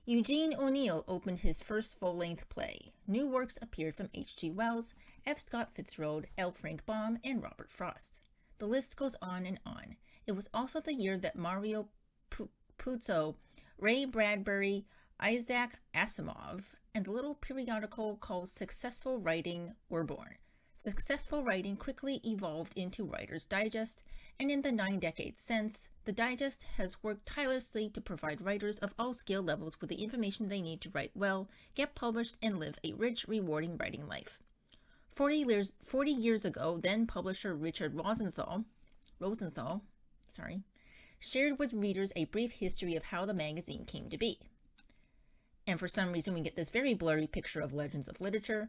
Eugene O'Neill opened his first full-length play. New works appeared from H.G. Wells, F. Scott Fitzgerald, L. Frank Baum, and Robert Frost. The list goes on and on. It was also the year that Mario Puzo, Ray Bradbury, Isaac Asimov, and a little periodical called Successful Writing were born. Successful Writing quickly evolved into Writer's Digest, and in the 9 decades since, the Digest has worked tirelessly to provide writers of all skill levels with the information they need to write well, get published, and live a rich, rewarding writing life. 40 years ago, then publisher Richard Rosenthal, shared with readers a brief history of how the magazine came to be. And for some reason, we get this very blurry picture of Legends of Literature.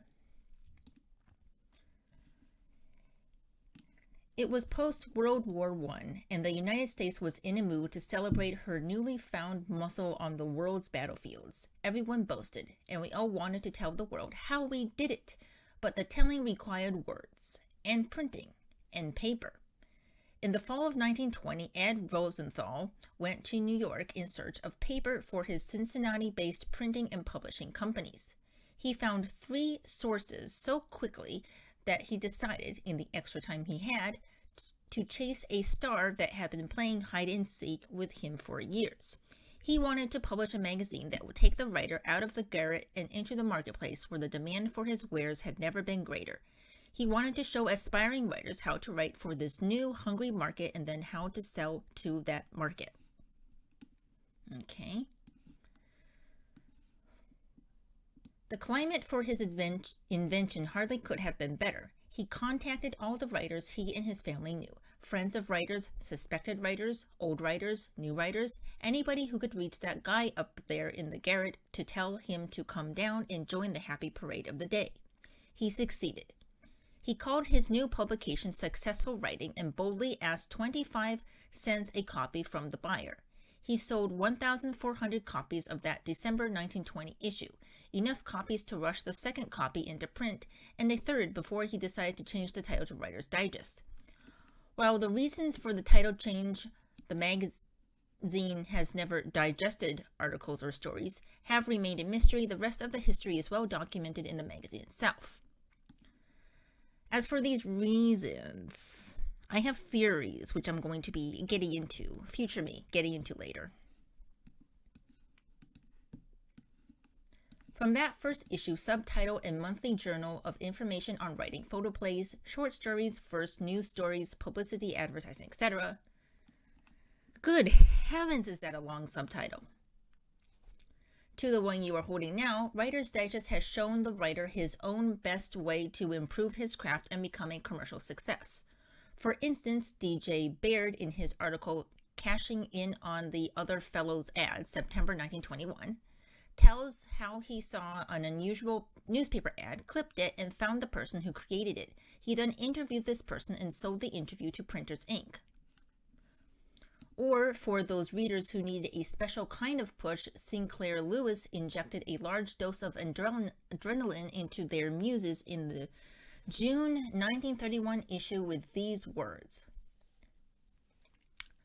It was post-World War I, and the United States was in a mood to celebrate her newly found muscle on the world's battlefields. Everyone boasted, and we all wanted to tell the world how we did it. But the telling required words, and printing, and paper. In the fall of 1920, Ed Rosenthal went to New York in search of paper for his Cincinnati-based printing and publishing companies. He found 3 sources so quickly that he decided, in the extra time he had, to chase a star that had been playing hide-and-seek with him for years. He wanted to publish a magazine that would take the writer out of the garret and into the marketplace where the demand for his wares had never been greater. He wanted to show aspiring writers how to write for this new, hungry market and then how to sell to that market. Okay. The climate for his invention hardly could have been better. He contacted all the writers he and his family knew, friends of writers, suspected writers, old writers, new writers, anybody who could reach that guy up there in the garret to tell him to come down and join the happy parade of the day. He succeeded. He called his new publication Successful Writing and boldly asked 25 cents a copy from the buyer. He sold 1,400 copies of that December 1920 issue, enough copies to rush the second copy into print, and a third before he decided to change the title to Writer's Digest. While the reasons for the title change, the magazine has never digested articles or stories, have remained a mystery. The rest of the history is well documented in the magazine itself. As for these reasons, I have theories, which I'm going to be getting into, future me, getting into later. From that first issue, subtitle and monthly journal of information on writing, photoplays, short stories, first news stories, publicity, advertising, etc. Good heavens, is that a long subtitle? To the one you are holding now, Writer's Digest has shown the writer his own best way to improve his craft and become a commercial success. For instance, DJ Baird, in his article Cashing In on the Other Fellow's Ads, September 1921, tells how he saw an unusual newspaper ad, clipped it, and found the person who created it. He then interviewed this person and sold the interview to Printers Inc. Or for those readers who needed a special kind of push, Sinclair Lewis injected a large dose of adrenaline into their muses in the June 1931 issue with these words.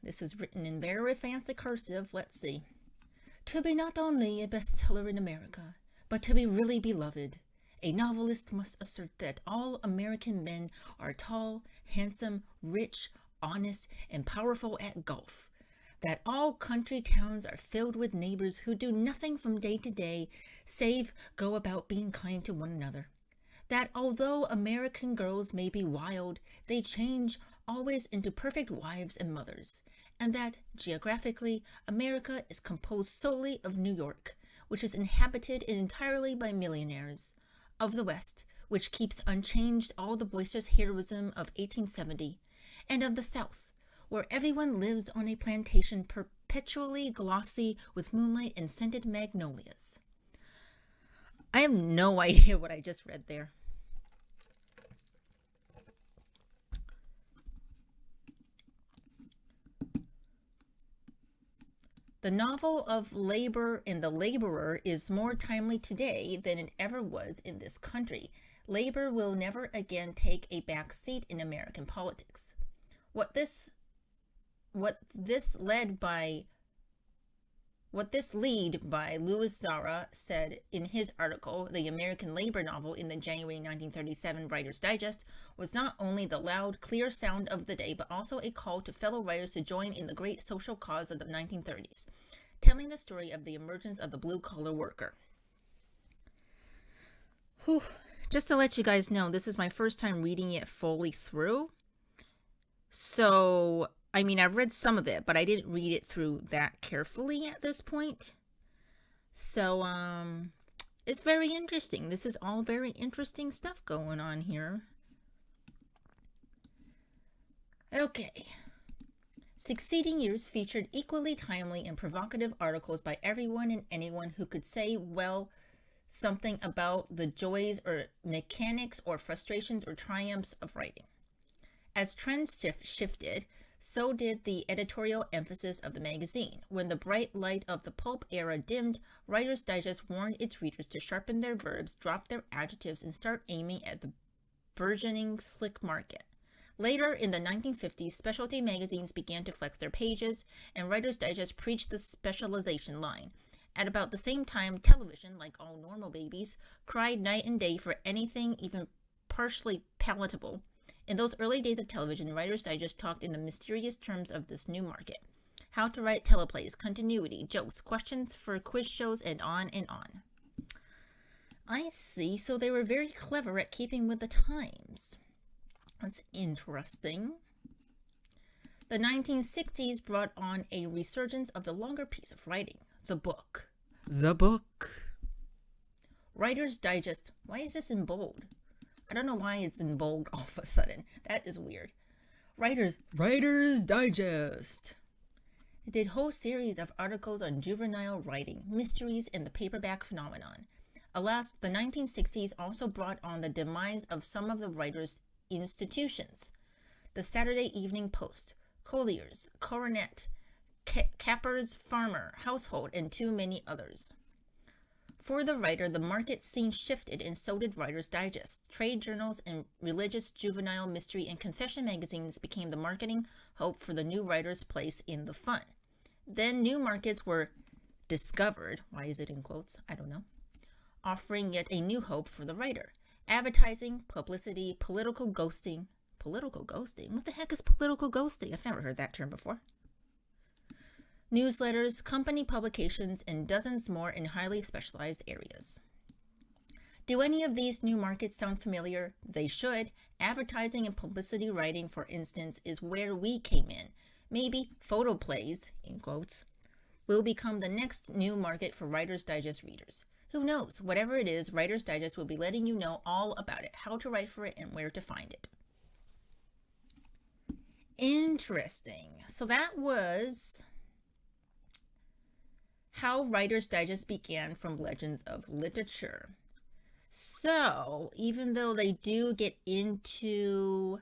This is written in very fancy cursive. Let's see. To be not only a bestseller in America, but to be really beloved, a novelist must assert that all American men are tall, handsome, rich, honest, and powerful at golf, that all country towns are filled with neighbors who do nothing from day to day save go about being kind to one another, that although American girls may be wild, they change always into perfect wives and mothers, and that, geographically, America is composed solely of New York, which is inhabited entirely by millionaires, of the West, which keeps unchanged all the boisterous heroism of 1870, and of the South, where everyone lives on a plantation perpetually glossy with moonlight and scented magnolias. I have no idea what I just read there. The novel of Labor and the Laborer is more timely today than it ever was in this country. Labor will never again take a back seat in American politics. What this lead by Louis Zara said in his article, The American Labor Novel, in the January 1937 Writer's Digest, was not only the loud, clear sound of the day, but also a call to fellow writers to join in the great social cause of the 1930s, telling the story of the emergence of the blue-collar worker. Whew. Just to let you guys know, this is my first time reading it fully through. So, I mean, I've read some of it, but I didn't read it through that carefully at this point. So, it's very interesting. This is all very interesting stuff going on here. Okay. Succeeding years featured equally timely and provocative articles by everyone and anyone who could say, well, something about the joys or mechanics or frustrations or triumphs of writing. As trends shifted, so did the editorial emphasis of the magazine. When the bright light of the pulp era dimmed, Writer's Digest warned its readers to sharpen their verbs, drop their adjectives, and start aiming at the burgeoning slick market. Later, in the 1950s, specialty magazines began to flex their pages, and Writer's Digest preached the specialization line. At about the same time, television, like all normal babies, cried night and day for anything even partially palatable. In those early days of television, Writer's Digest talked in the mysterious terms of this new market. How to write teleplays, continuity, jokes, questions for quiz shows, and on and on. I see, so they were very clever at keeping with the times. That's interesting. The 1960s brought on a resurgence of the longer piece of writing, the book. The book. Writer's Digest. Why is this in bold? I don't know why it's in bold all of a sudden. That is weird. Writer's Digest. It did whole series of articles on juvenile writing, mysteries, and the paperback phenomenon. Alas, the 1960s also brought on the demise of some of the writers' institutions. The Saturday Evening Post, Collier's, Coronet, Capper's Farmer, Household, and too many others. For the writer, the market scene shifted, and so did Writer's Digest. Trade journals and religious, juvenile, mystery, and confession magazines became the marketing hope for the new writer's place in the fun. Then new markets were discovered. Why is it in quotes? I don't know. Offering yet a new hope for the writer. Advertising, publicity, political ghosting, Political ghosting? What the heck is political ghosting? I've never heard that term before. Newsletters, company publications, and dozens more in highly specialized areas. Do any of these new markets sound familiar? They should. Advertising and publicity writing, for instance, is where we came in. Maybe photoplays, in quotes, will become the next new market for Writer's Digest readers. Who knows? Whatever it is, Writer's Digest will be letting you know all about it, how to write for it, and where to find it. Interesting. So that was how Writer's Digest began from Legends of Literature. So, even though they do get into,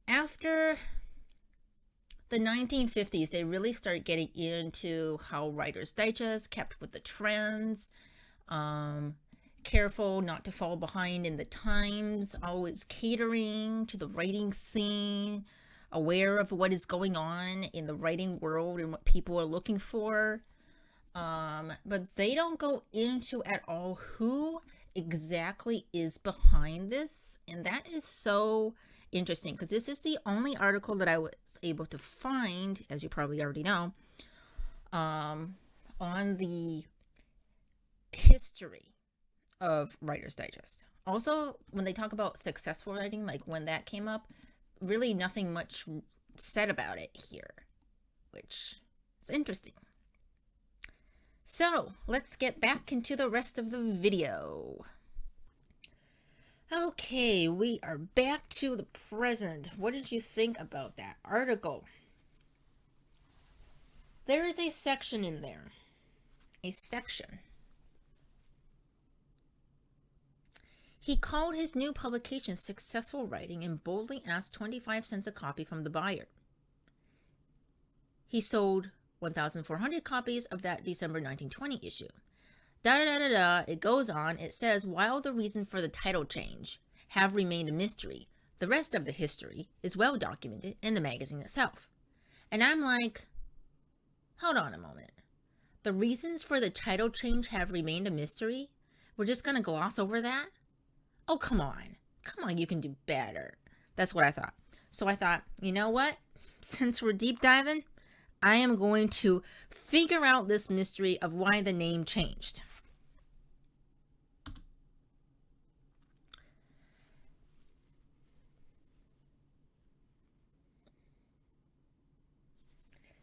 after the 1950s, they really start getting into how Writer's Digest kept with the trends, careful not to fall behind in the times, always catering to the writing scene, aware of what is going on in the writing world and what people are looking for. But they don't go into at all who exactly is behind this, and that is so interesting because this is the only article that I was able to find, as you probably already know, on the history of Writer's Digest. Also, when they talk about successful writing, like when that came up, really nothing much said about it here, which is interesting. So, let's get back into the rest of the video. Okay, we are back to the present. What did you think about that article? There is a section in there. A section. He called his new publication successful writing and boldly asked 25 cents a copy from the buyer. He sold 1,400 copies of that December 1920 issue. It goes on. It says, while the reason for the title change have remained a mystery, the rest of the history is well documented in the magazine itself. And I'm like, hold on a moment. The reasons for the title change have remained a mystery? We're just going to gloss over that? Oh, come on. Come on, you can do better. That's what I thought. So I thought, you know what? Since we're deep diving, I am going to figure out this mystery of why the name changed.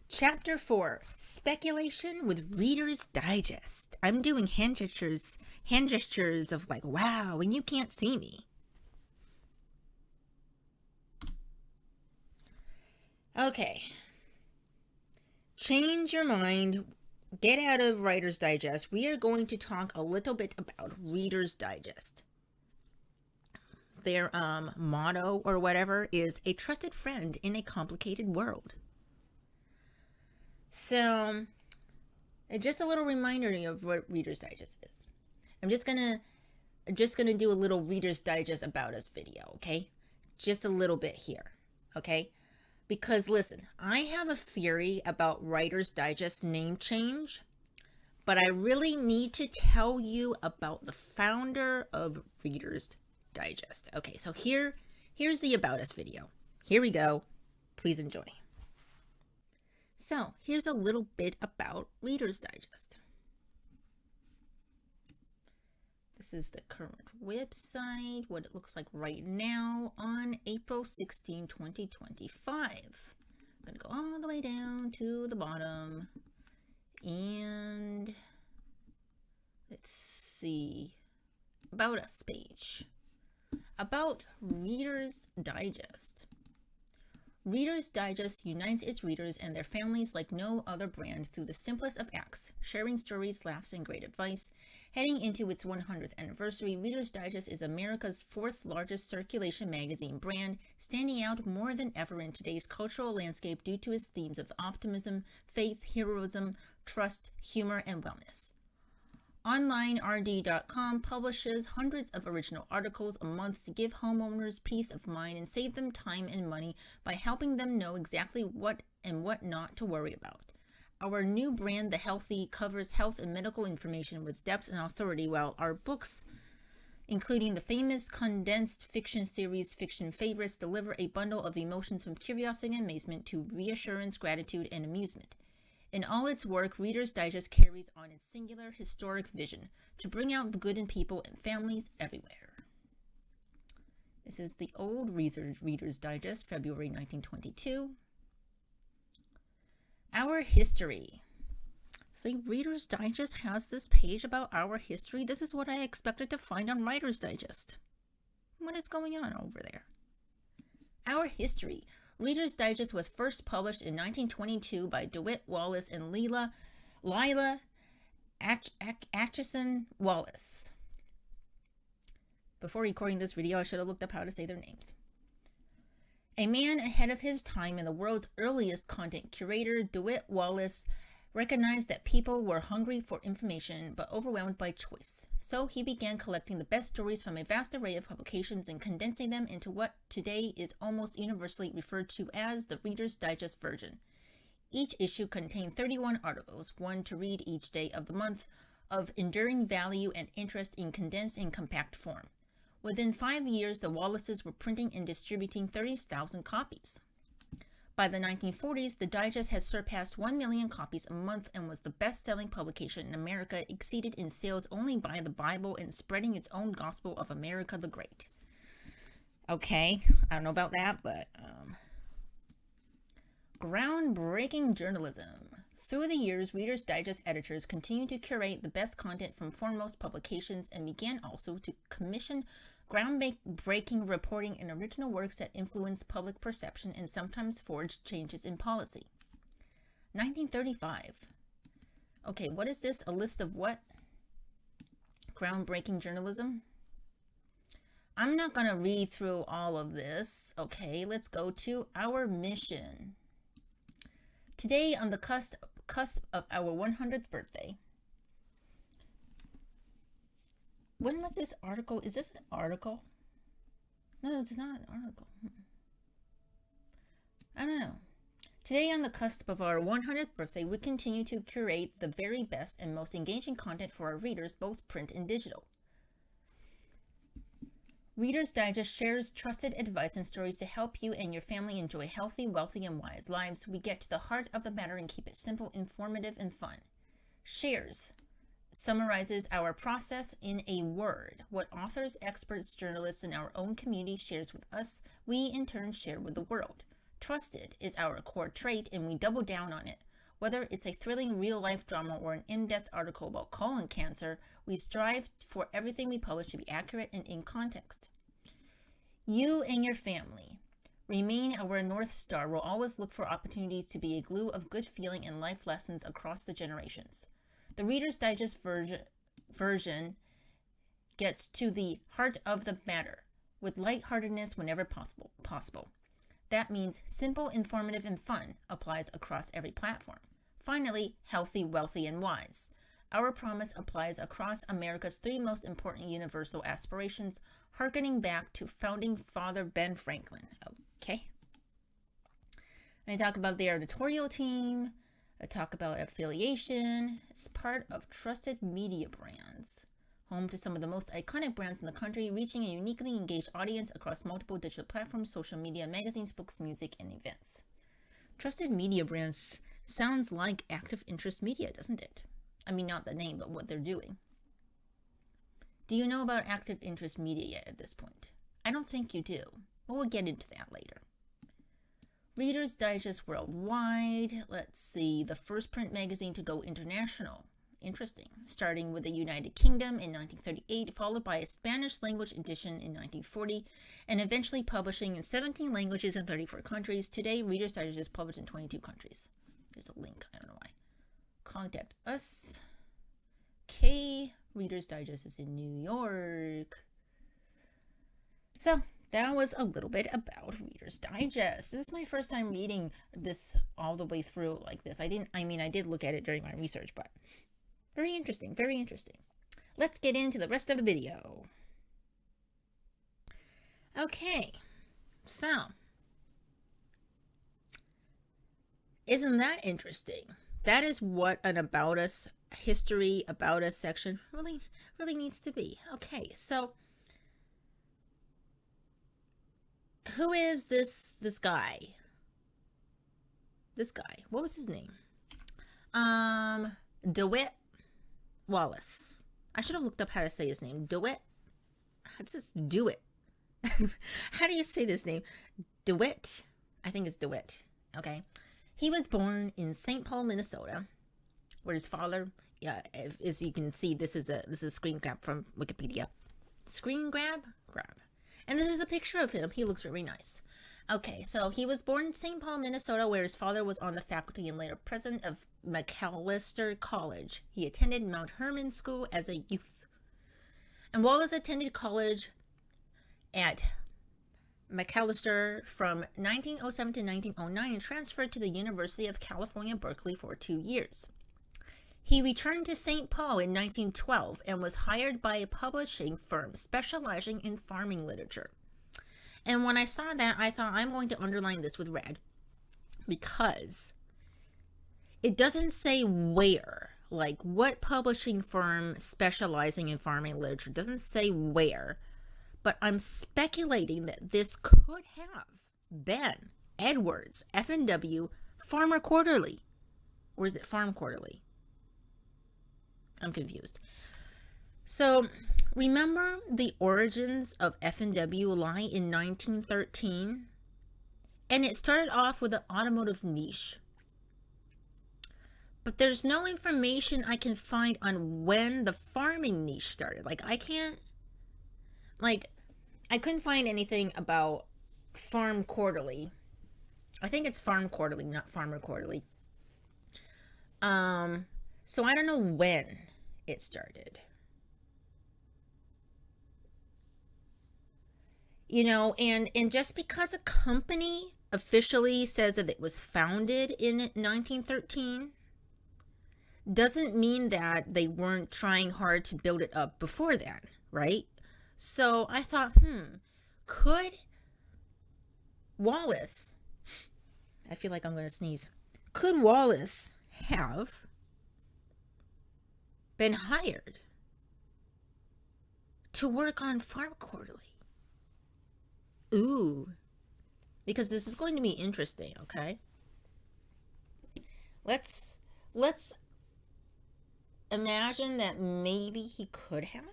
Chapter 4, Speculation with Reader's Digest. I'm doing hand gestures of like, wow, and you can't see me. Okay. Change your mind. Get out of Writer's Digest. We are going to talk a little bit about Reader's Digest. Their motto or whatever is a trusted friend in a complicated world. So, just a little reminder of what Reader's Digest is. I'm just gonna do a little Reader's Digest about us video, okay? Just a little bit here, okay? Because listen, I have a theory about Writer's Digest name change, but I really need to tell you about the founder of Reader's Digest. Okay, so here's the About Us video. Here we go. Please enjoy. So, here's a little bit about Reader's Digest. This is the current website, what it looks like right now on April 16, 2025. I'm going to go all the way down to the bottom. And let's see. About Us page. About Reader's Digest. Reader's Digest unites its readers and their families like no other brand through the simplest of acts, sharing stories, laughs, and great advice. Heading into its 100th anniversary, Reader's Digest is America's fourth largest circulation magazine brand, standing out more than ever in today's cultural landscape due to its themes of optimism, faith, heroism, trust, humor, and wellness. OnlineRD.com publishes hundreds of original articles a month to give homeowners peace of mind and save them time and money by helping them know exactly what and what not to worry about. Our new brand, The Healthy, covers health and medical information with depth and authority, while our books including the famous condensed fiction series Fiction Favorites, deliver a bundle of emotions from curiosity and amazement to reassurance, gratitude, and amusement. In all its work, Reader's Digest carries on its singular historic vision to bring out the good in people and families everywhere. This is the old Reader's Digest, February 1922. Our history. See, Reader's Digest has this page about our history. This is what I expected to find on Writer's Digest. What is going on over there? Our history. Reader's Digest was first published in 1922 by DeWitt Wallace and Lila Atchison Wallace. Before recording this video, I should have looked up how to say their names. A man ahead of his time and the world's earliest content curator, DeWitt Wallace recognized that people were hungry for information but overwhelmed by choice. So he began collecting the best stories from a vast array of publications and condensing them into what today is almost universally referred to as the Reader's Digest version. Each issue contained 31 articles, one to read each day of the month, of enduring value and interest in condensed and compact form. Within 5 years, the Wallaces were printing and distributing 30,000 copies. By the 1940s, the Digest had surpassed 1 million copies a month and was the best-selling publication in America, exceeded in sales only by the Bible and spreading its own gospel of America the Great. Okay, I don't know about that, but groundbreaking journalism. Through the years, Reader's Digest editors continued to curate the best content from foremost publications and began also to commission groundbreaking reporting and original works that influenced public perception and sometimes forged changes in policy. 1935. Okay, what is this? A list of what? Groundbreaking journalism? I'm not going to read through all of this. Okay, let's go to our mission. Today, on the cusp of our 100th birthday. When was this article? Is this an article? No, it's not an article. I don't know. Today, on the cusp of our 100th birthday, we continue to curate the very best and most engaging content for our readers, both print and digital. Reader's Digest shares trusted advice and stories to help you and your family enjoy healthy, wealthy, and wise lives. We get to the heart of the matter and keep it simple, informative, and fun. Shares summarizes our process in a word. What authors, experts, journalists, and our own community shares with us, we in turn share with the world. Trusted is our core trait, and we double down on it. Whether it's a thrilling real-life drama or an in-depth article about colon cancer, we strive for everything we publish to be accurate and in context. You and your family remain our North Star. We'll always look for opportunities to be a glue of good feeling and life lessons across the generations. The Reader's Digest version gets to the heart of the matter with lightheartedness whenever possible. That means simple, informative, and fun applies across every platform. Finally, healthy, wealthy, and wise. Our promise applies across America's three most important universal aspirations, hearkening back to founding father Ben Franklin. Okay. I talk about the editorial team. I talk about affiliation. It's part of trusted media brands, home to some of the most iconic brands in the country, reaching a uniquely engaged audience across multiple digital platforms, social media, magazines, books, music, and events. Trusted media brands sounds like Active Interest Media, doesn't it? I mean, not the name, but what they're doing. Do you know about Active Interest Media yet at this point? I don't think you do, but we'll get into that later. Reader's Digest Worldwide. Let's see, the first print magazine to go international. Interesting. Starting with the United Kingdom in 1938, followed by a Spanish language edition in 1940, and eventually publishing in 17 languages in 34 countries. Today, Reader's Digest is published in 22 countries. There's a link. I don't know why. Contact us. Okay. Reader's Digest is in New York. So, that was a little bit about Reader's Digest. This is my first time reading this all the way through like this. I did look at it during my research, but very interesting, very interesting. Let's get into the rest of the video. Okay, so, isn't that interesting? That is what an About Us history, About Us section really needs to be. Okay, so who is this guy? This guy. What was his name? DeWitt Wallace. I should have looked up how to say his name. DeWitt. How does this do it? How do you say this name? DeWitt. I think it's DeWitt. Okay. He was born in St. Paul, Minnesota, where his father, yeah, as you can see, this is a screen grab from Wikipedia. Screen grab? Grab. And this is a picture of him. He looks very nice. Okay, so he was born in St. Paul, Minnesota, where his father was on the faculty and later president of Macalester College. He attended Mount Hermon School as a youth. And Wallace attended college at Macalester from 1907 to 1909 and transferred to the University of California, Berkeley for 2 years. He returned to St. Paul in 1912 and was hired by a publishing firm specializing in farming literature. And when I saw that, I thought I'm going to underline this with red because it doesn't say where, like what publishing firm specializing in farming literature. It doesn't say where, but I'm speculating that this could have been Edwards, F+W, Farmer Quarterly. Or is it Farm Quarterly? I'm confused. So, remember the origins of F+W lie in 1913? And it started off with an automotive niche. But there's no information I can find on when the farming niche started. I couldn't find anything about Farm Quarterly. I think it's Farm Quarterly, not Farmer Quarterly. So I don't know when it started. You know, and just because a company officially says that it was founded in 1913 doesn't mean that they weren't trying hard to build it up before that, right? So I thought, could Wallace, I feel like I'm going to sneeze, could Wallace have been hired to work on Farm Quarterly? Ooh, because this is going to be interesting, okay? Let's imagine that maybe he could have.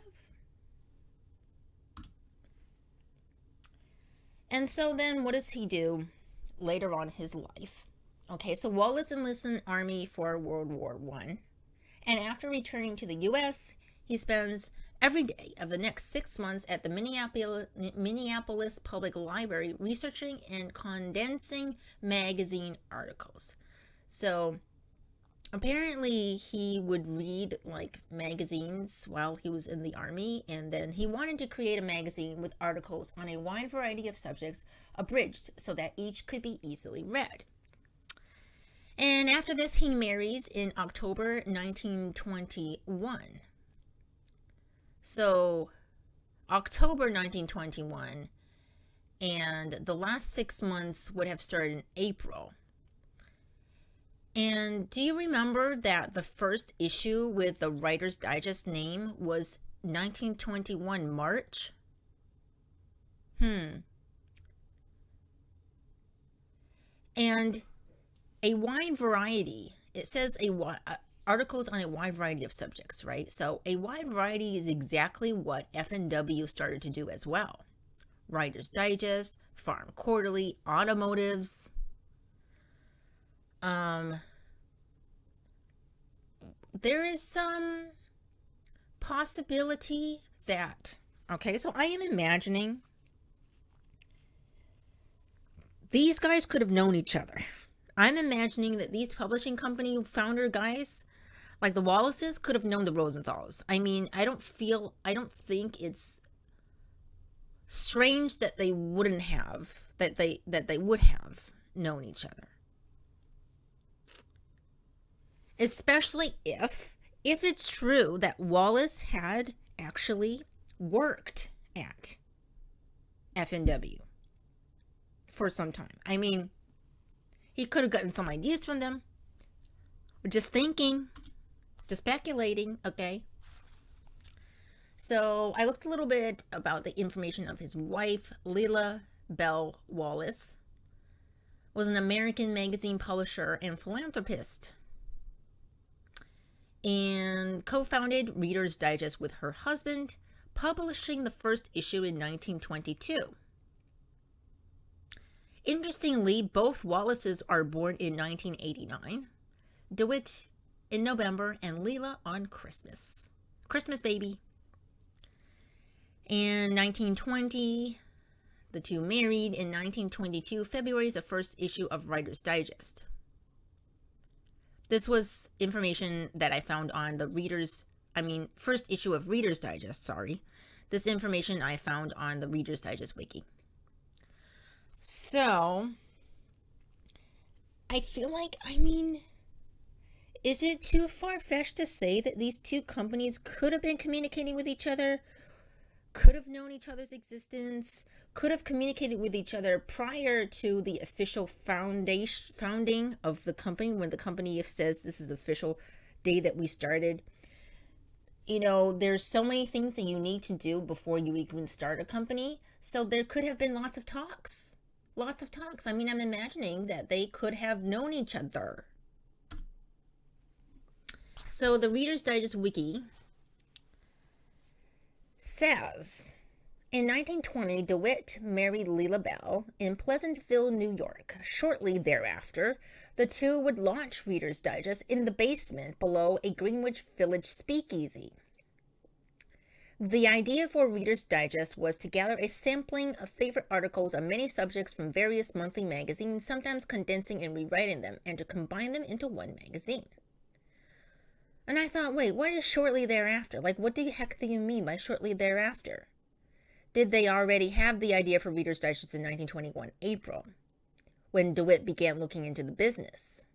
And so then what does he do later on in his life? Okay, so Wallace enlists in the army for World War I. And after returning to the U.S., he spends every day of the next 6 months at the Minneapolis Public Library researching and condensing magazine articles. So apparently he would read magazines while he was in the army, and then he wanted to create a magazine with articles on a wide variety of subjects, abridged so that each could be easily read. And after this, he marries in October 1921. So, October 1921, and the last 6 months would have started in April. And do you remember that the first issue with the Writer's Digest name was 1921 March? And a wide variety, it says articles on a wide variety of subjects, right? So a wide variety is exactly what F+W started to do as well. Writer's Digest, Farm Quarterly, automotives. There is some possibility that, okay, so I am imagining these guys could have known each other. I'm imagining that these publishing company founder guys, like the Wallaces, could have known the Rosenthals. I mean, I don't think it's strange that they wouldn't have, that they would have known each other. Especially if it's true that Wallace had actually worked at F+W for some time. I mean, he could have gotten some ideas from them. We're just thinking, just speculating, okay? So I looked a little bit about the information of his wife, Lila Bell Wallace was an American magazine publisher and philanthropist, and co-founded Reader's Digest with her husband, publishing the first issue in 1922. Interestingly, both Wallaces are born in 1989, DeWitt in November, and Leela on Christmas. Christmas baby. In 1920, the two married. In 1922, February is the first issue of Writer's Digest. This was information that I found on the first issue of Reader's Digest, sorry. This information I found on the Reader's Digest Wiki. So, I feel like, is it too far-fetched to say that these two companies could have been communicating with each other, could have known each other's existence, could have communicated with each other prior to the official founding of the company, when the company says this is the official day that we started? There's so many things that you need to do before you even start a company. So there could have been lots of talks. I'm imagining that they could have known each other. So the Reader's Digest Wiki says, in 1920, DeWitt married Leela Bell in Pleasantville, New York. Shortly thereafter, the two would launch Reader's Digest in the basement below a Greenwich Village speakeasy. The idea for Reader's Digest was to gather a sampling of favorite articles on many subjects from various monthly magazines, sometimes condensing and rewriting them, and to combine them into one magazine. And I thought, wait, what is shortly thereafter? What the heck do you mean by shortly thereafter? Did they already have the idea for Reader's Digest in 1921, April, when DeWitt began looking into the business?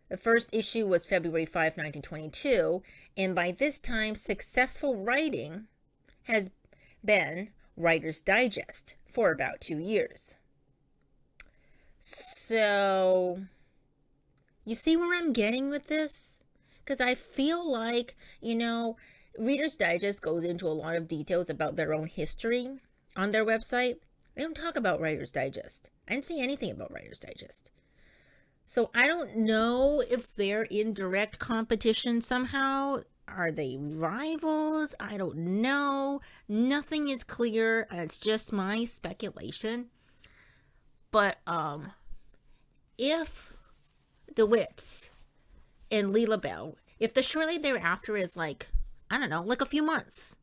The first issue was February 5, 1922, and by this time, successful writing has been Writer's Digest for about 2 years. So, you see where I'm getting with this? Because I feel like, Reader's Digest goes into a lot of details about their own history on their website. They don't talk about Writer's Digest. I didn't see anything about Writer's Digest. So I don't know if they're in direct competition somehow. Are they rivals? I don't know. Nothing is clear. It's just my speculation. But if DeWitt and Leela Bell, if the shortly thereafter is a few months,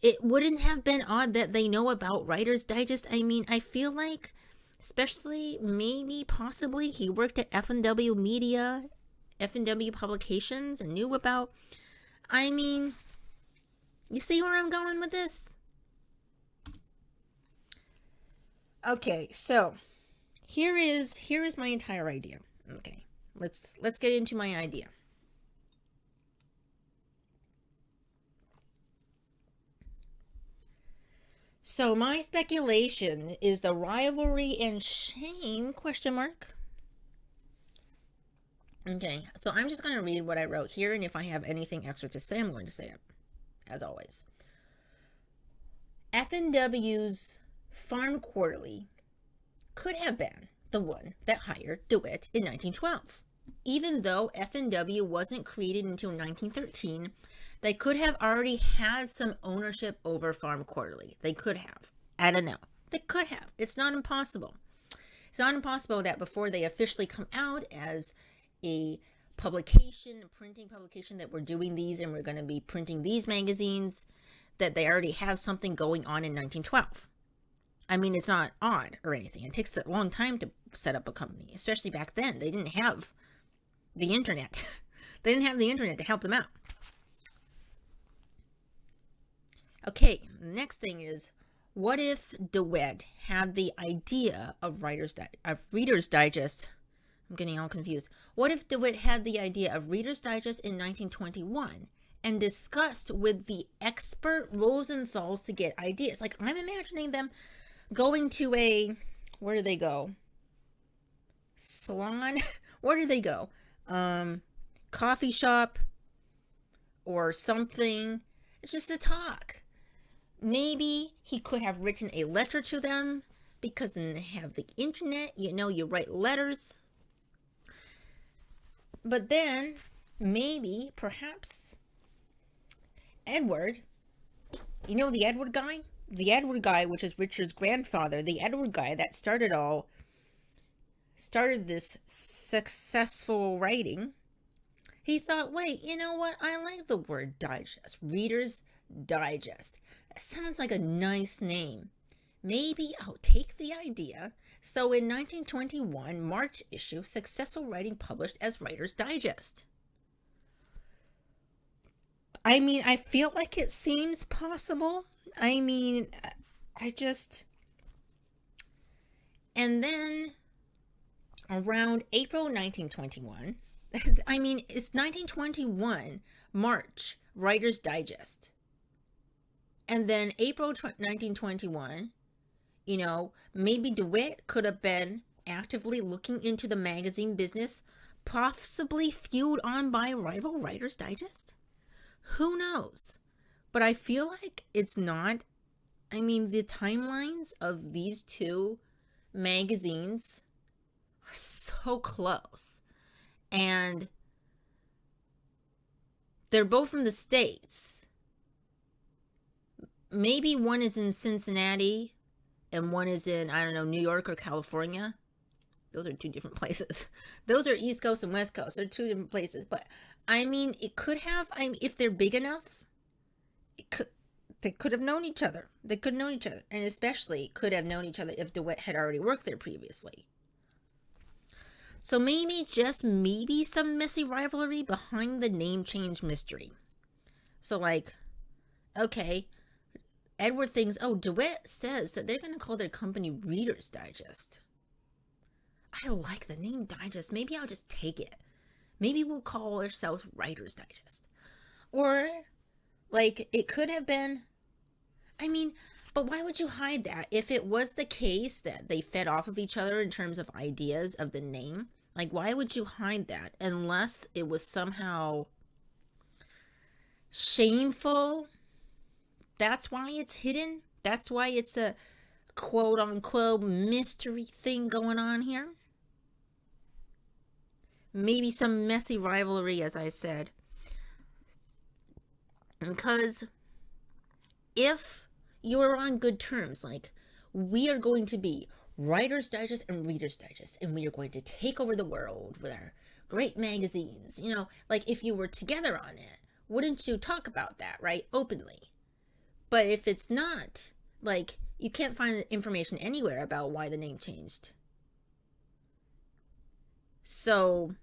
it wouldn't have been odd that they know about Writer's Digest. I feel like, especially, maybe, possibly, he worked at F+W Media, F+W Publications, and knew about, you see where I'm going with this? Okay, so, here is my entire idea. Okay, let's get into my idea. So my speculation is the rivalry and shame ? Okay, so I'm just going to read what I wrote here, and if I have anything extra to say, I'm going to say it, as always. F+W's Farm Quarterly could have been the one that hired DeWitt in 1912. Even though F+W wasn't created until 1913, they could have already had some ownership over Farm Quarterly. They could have. I don't know. They could have. It's not impossible. It's not impossible that before they officially come out as a publication, a printing publication, that we're doing these and we're going to be printing these magazines, that they already have something going on in 1912. It's not odd or anything. It takes a long time to set up a company, especially back then. They didn't have the internet. They didn't have the internet to help them out. Okay, next thing is, what if DeWitt had the idea of Reader's Digest? I'm getting all confused. What if DeWitt had the idea of Reader's Digest in 1921 and discussed with the expert Rosenthals to get ideas? I'm imagining them going to a, where do they go? Salon? Where do they go? Coffee shop or something. It's just a talk. maybe he could have written a letter to them, because then they have the internet, you write letters. But then maybe, perhaps, Edward, the Edward guy? The Edward guy, which is Richard's grandfather, the Edward guy that started this successful writing. He thought, wait, you know what? I like the word digest. Reader's Digest. That sounds like a nice name. Maybe I'll take the idea. So in 1921, March issue, successful writing published as Writer's Digest. I mean, I feel like it seems possible. I mean, and then around April 1921, I mean, it's 1921, March, Writer's Digest. And then April 1921, maybe DeWitt could have been actively looking into the magazine business, possibly fueled on by rival Writer's Digest. Who knows? But I feel like it's not. I mean, the timelines of these two magazines are so close. And they're both in the States. Maybe one is in Cincinnati and one is in, I don't know, New York or California. Those are two different places. Those are East Coast and West Coast. They're two different places. But, I mean, it could have, if they're big enough, they could have known each other. They could have known each other. And especially could have known each other if DeWitt had already worked there previously. So maybe, just maybe, some messy rivalry behind the name change mystery. So, okay, Edward thinks, DeWitt says that they're going to call their company Reader's Digest. I like the name Digest. Maybe I'll just take it. Maybe we'll call ourselves Writer's Digest. Or, it could have been, but why would you hide that? If it was the case that they fed off of each other in terms of ideas of the name, why would you hide that unless it was somehow shameful? That's why it's hidden? That's why it's a quote-unquote mystery thing going on here? Maybe some messy rivalry, as I said. Because if you are on good terms, we are going to be Writer's Digest and Reader's Digest, and we are going to take over the world with our great magazines, if you were together on it, wouldn't you talk about that, right, openly? But if it's not, you can't find information anywhere about why the name changed. So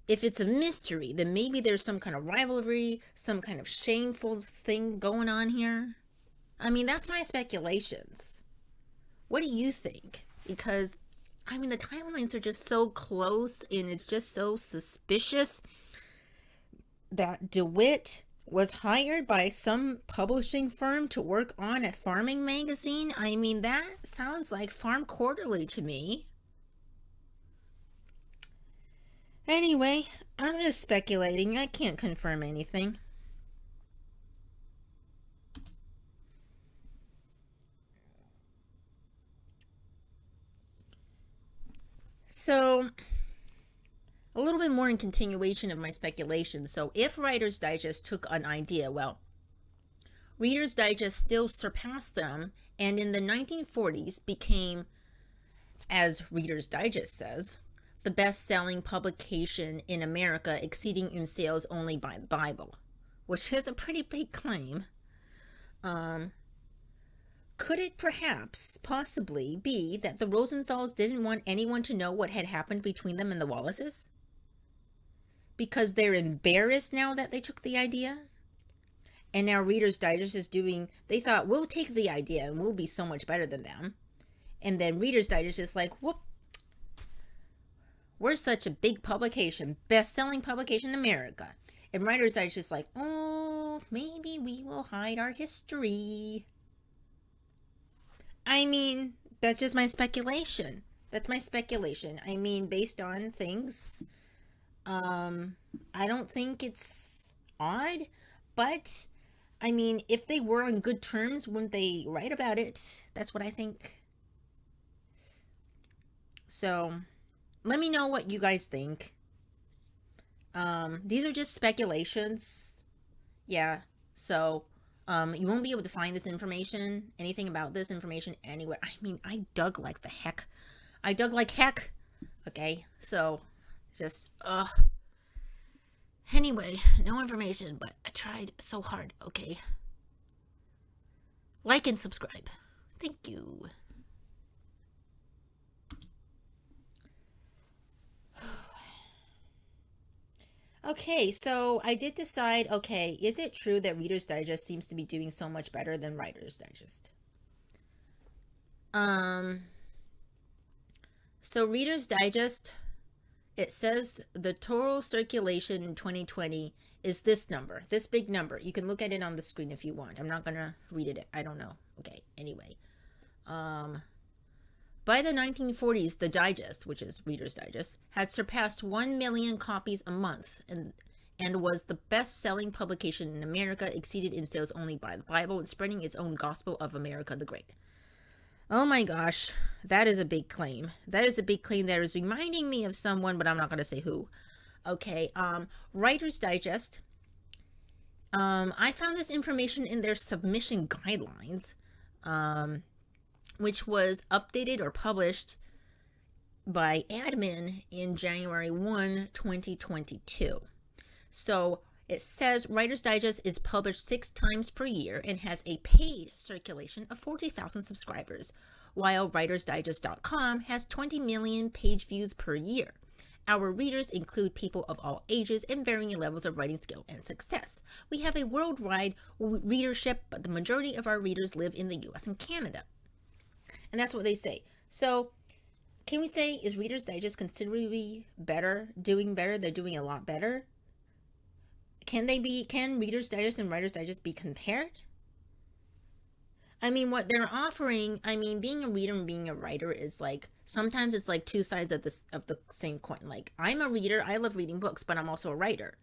if it's a mystery, then maybe there's some kind of rivalry, some kind of shameful thing going on here. That's my speculations. What do you think? Because, the timelines are just so close, and it's just so suspicious that DeWitt was hired by some publishing firm to work on a farming magazine. That sounds like Farm Quarterly to me. Anyway, I'm just speculating. I can't confirm anything. So, a little bit more in continuation of my speculation. So, if Writer's Digest took an idea, well, Reader's Digest still surpassed them, and in the 1940s became, as Reader's Digest says, the best-selling publication in America, exceeding in sales only by the Bible, which is a pretty big claim. Could it perhaps, possibly, be that the Rosenthals didn't want anyone to know what had happened between them and the Wallaces? Because they're embarrassed now that they took the idea? And now Reader's Digest is they thought, we'll take the idea and we'll be so much better than them. And then Reader's Digest is like, whoop, we're such a big publication, best-selling publication in America. And Writer's Digest is like, oh, maybe we will hide our history. That's just my speculation. That's my speculation. Based on things. I don't think it's odd, but I mean, if they were on good terms, wouldn't they write about it? That's what I think. So, let me know what you guys think. These are just speculations. Yeah. So, you won't be able to find this information, anything about this information anywhere. I mean, I dug like the heck. I dug like heck. Okay. So, just, anyway, no information, but I tried so hard. Okay. Like and subscribe. Thank you. Okay, so I did decide, okay, is it true that Reader's Digest seems to be doing so much better than Writer's Digest? So Reader's Digest, it says the total circulation in 2020 is this number, this big number. You can look at it on the screen if you want. I'm not gonna read it. I don't know. Okay, anyway. By the 1940s, the Digest, which is Reader's Digest, had surpassed 1 million copies a month and was the best-selling publication in America, exceeded in sales only by the Bible, and spreading its own gospel of America the Great. Oh my gosh, that is a big claim. That is a big claim that is reminding me of someone, but I'm not going to say who. Okay, Writer's Digest. I found this information in their submission guidelines, which was updated or published by admin in January 1, 2022. So it says Writer's Digest is published 6 times per year and has a paid circulation of 40,000 subscribers, while WritersDigest.com has 20 million page views per year. Our readers include people of all ages and varying levels of writing skill and success. We have a worldwide readership, but the majority of our readers live in the US and Canada. And that's what they say. So, can we say, is Reader's Digest considerably better, doing better? They're doing a lot better. Can Reader's Digest and Writer's Digest be compared? I mean, what they're offering, I mean, being a reader and being a writer is like, sometimes it's like two sides of the same coin. Like, I'm a reader, I love reading books, but I'm also a writer.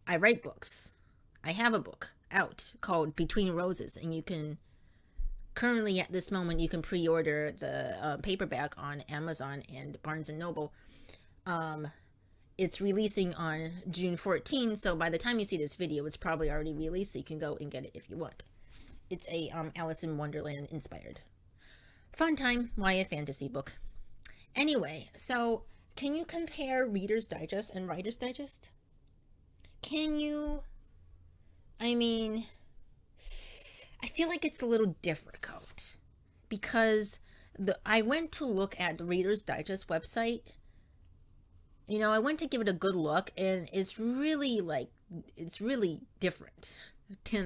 I write books. I have a book out called Between Roses, and you can, currently at this moment, you can pre-order the paperback on Amazon and Barnes & Noble. It's releasing on June 14th, so by the time you see this video, it's probably already released, so you can go and get it if you want. It's a Alice in Wonderland inspired fun time YA fantasy book. Anyway, so can you compare Reader's Digest and Writer's Digest? Can you? I mean, I feel like it's a little difficult because I went to look at the Reader's Digest website. You know, I went to give it a good look, and it's really different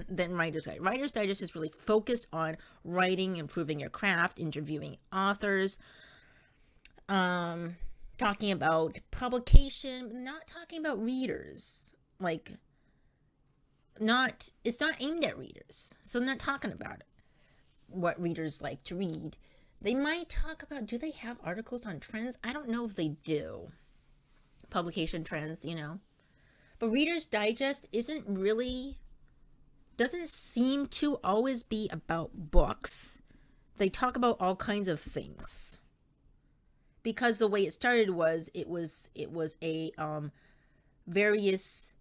than Writer's Digest. Writer's Digest is really focused on writing, improving your craft, interviewing authors, talking about publication, but not talking about readers. Like, it's not aimed at readers, so I'm not talking about it. What readers like to read. They might talk about, do they have articles on trends? I don't know if they do. Publication trends, you know. But Reader's Digest doesn't seem to always be about books. They talk about all kinds of things. Because the way it started was it was a various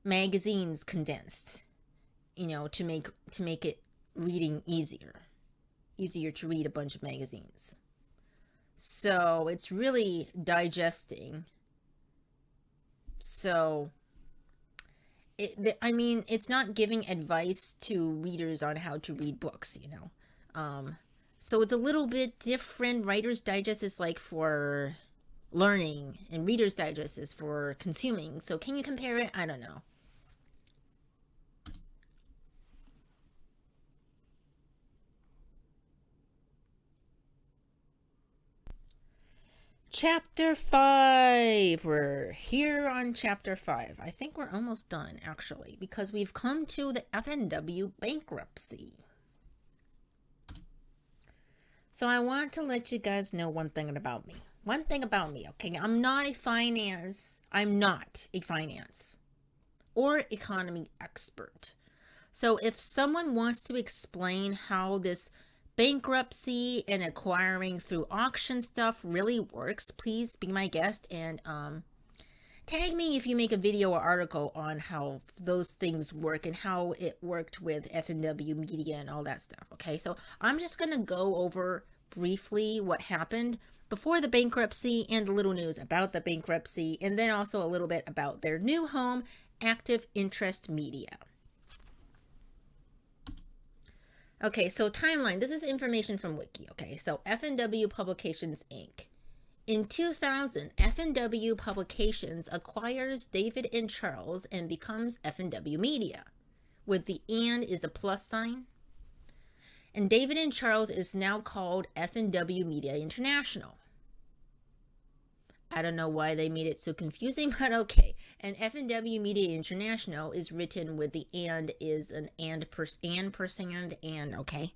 magazines condensed, you know, to make it reading easier to read a bunch of magazines. So it's really digesting. So it's not giving advice to readers on how to read books, you know. So it's a little bit different. Writer's Digest is like for learning, and Reader's Digest is for consuming. So can you compare it? I don't know. Chapter 5. We're here on Chapter 5. I think we're almost done, actually, because we've come to the F+W bankruptcy. So I want to let you guys know one thing about me. Okay? I'm not a finance or economy expert. So if someone wants to explain how this bankruptcy and acquiring through auction stuff really works, please be my guest and tag me if you make a video or article on how those things work and how it worked with F&W Media and all that stuff. Okay, so I'm just going to go over briefly what happened before the bankruptcy and the little news about the bankruptcy, and then also a little bit about their new home, Active Interest Media. Okay, so timeline. This is information from Wiki. Okay, so F&W Publications, Inc. In 2000, F&W Publications acquires David and Charles and becomes F&W Media, with the "and" is a plus sign. And David and Charles is now called F&W Media International. I don't know why they made it so confusing, but okay. And F&W Media International is written with the "and" is an and okay.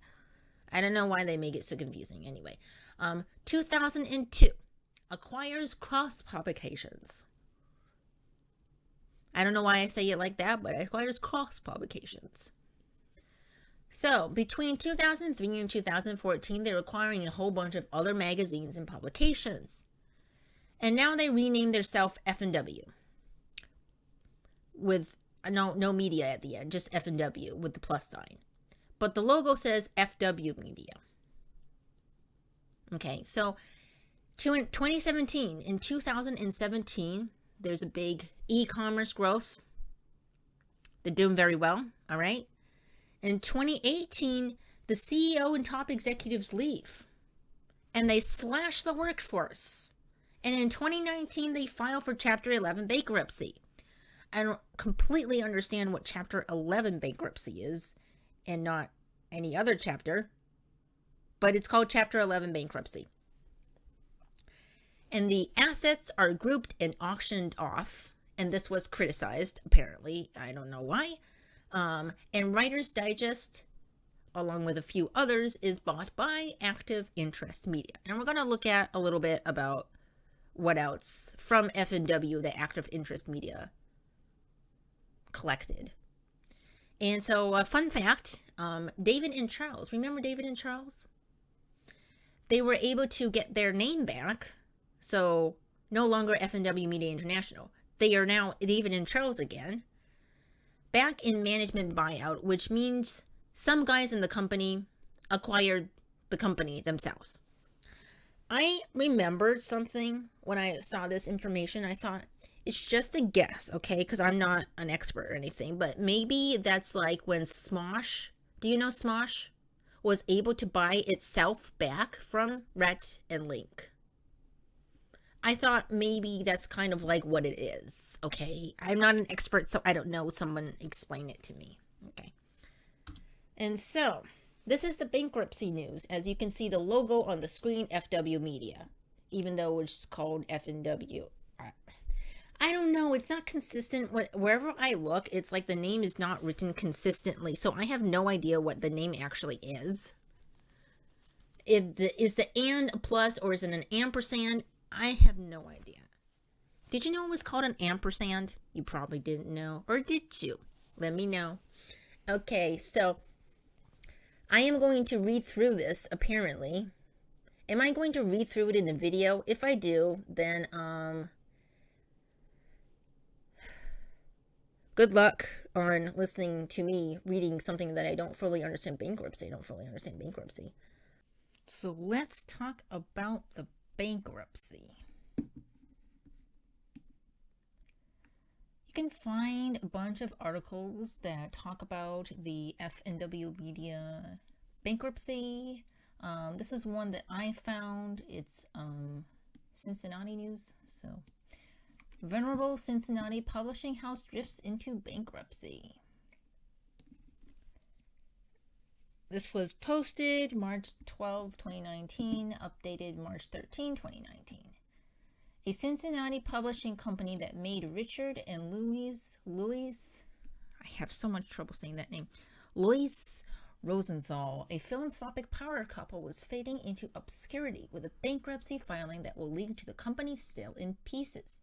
I don't know why they make it so confusing. Anyway, 2002. Acquires Cross Publications. I don't know why I say it like that, but it acquires Cross Publications. So, between 2003 and 2014, they're acquiring a whole bunch of other magazines and publications. And now they renamed themselves F&W. With no media at the end, just F&W with the plus sign. But the logo says FW Media. Okay, so 2017, in 2017, there's a big e-commerce growth. They're doing very well, all right? In 2018, the CEO and top executives leave, and they slash the workforce. And in 2019, they file for Chapter 11 bankruptcy. I don't completely understand what Chapter 11 bankruptcy is, and not any other chapter, but it's called Chapter 11 bankruptcy. And the assets are grouped and auctioned off, and this was criticized, apparently. I don't know why. And Writer's Digest, along with a few others, is bought by Active Interest Media. And we're going to look at a little bit about what else from F&W that Active Interest Media collected. And so, fun fact, David and Charles, remember David and Charles? They were able to get their name back. So, no longer F&W Media International. They are now David and Charles again. Back in management buyout, which means some guys in the company acquired the company themselves. I remembered something when I saw this information. I thought, it's just a guess, okay? Because I'm not an expert or anything. But maybe that's like when Smosh, do you know Smosh? Was able to buy itself back from Rhett and Link. I thought maybe that's kind of like what it is, okay? I'm not an expert, so I don't know. Someone explain it to me, okay? And so, this is the bankruptcy news. As you can see, the logo on the screen, FW Media, even though it's called F&W. I don't know. It's not consistent. Wherever I look, it's like the name is not written consistently, so I have no idea what the name actually is. Is the "and" a plus, or is it an ampersand? I have no idea. Did you know it was called an ampersand? You probably didn't know. Or did you? Let me know. Okay, so I am going to read through this, apparently. Am I going to read through it in the video? If I do, then, good luck on listening to me reading something that I don't fully understand bankruptcy. So let's talk about the bankruptcy. You can find a bunch of articles that talk about the F&W Media bankruptcy. This is one that I found. It's Cincinnati News. So, venerable Cincinnati publishing house drifts into bankruptcy. This was posted March 12, 2019, updated March 13, 2019. A Cincinnati publishing company that made Richard and Louise, I have so much trouble saying that name, Louise Rosenthal, a philanthropic power couple, was fading into obscurity with a bankruptcy filing that will lead to the company's sale in pieces.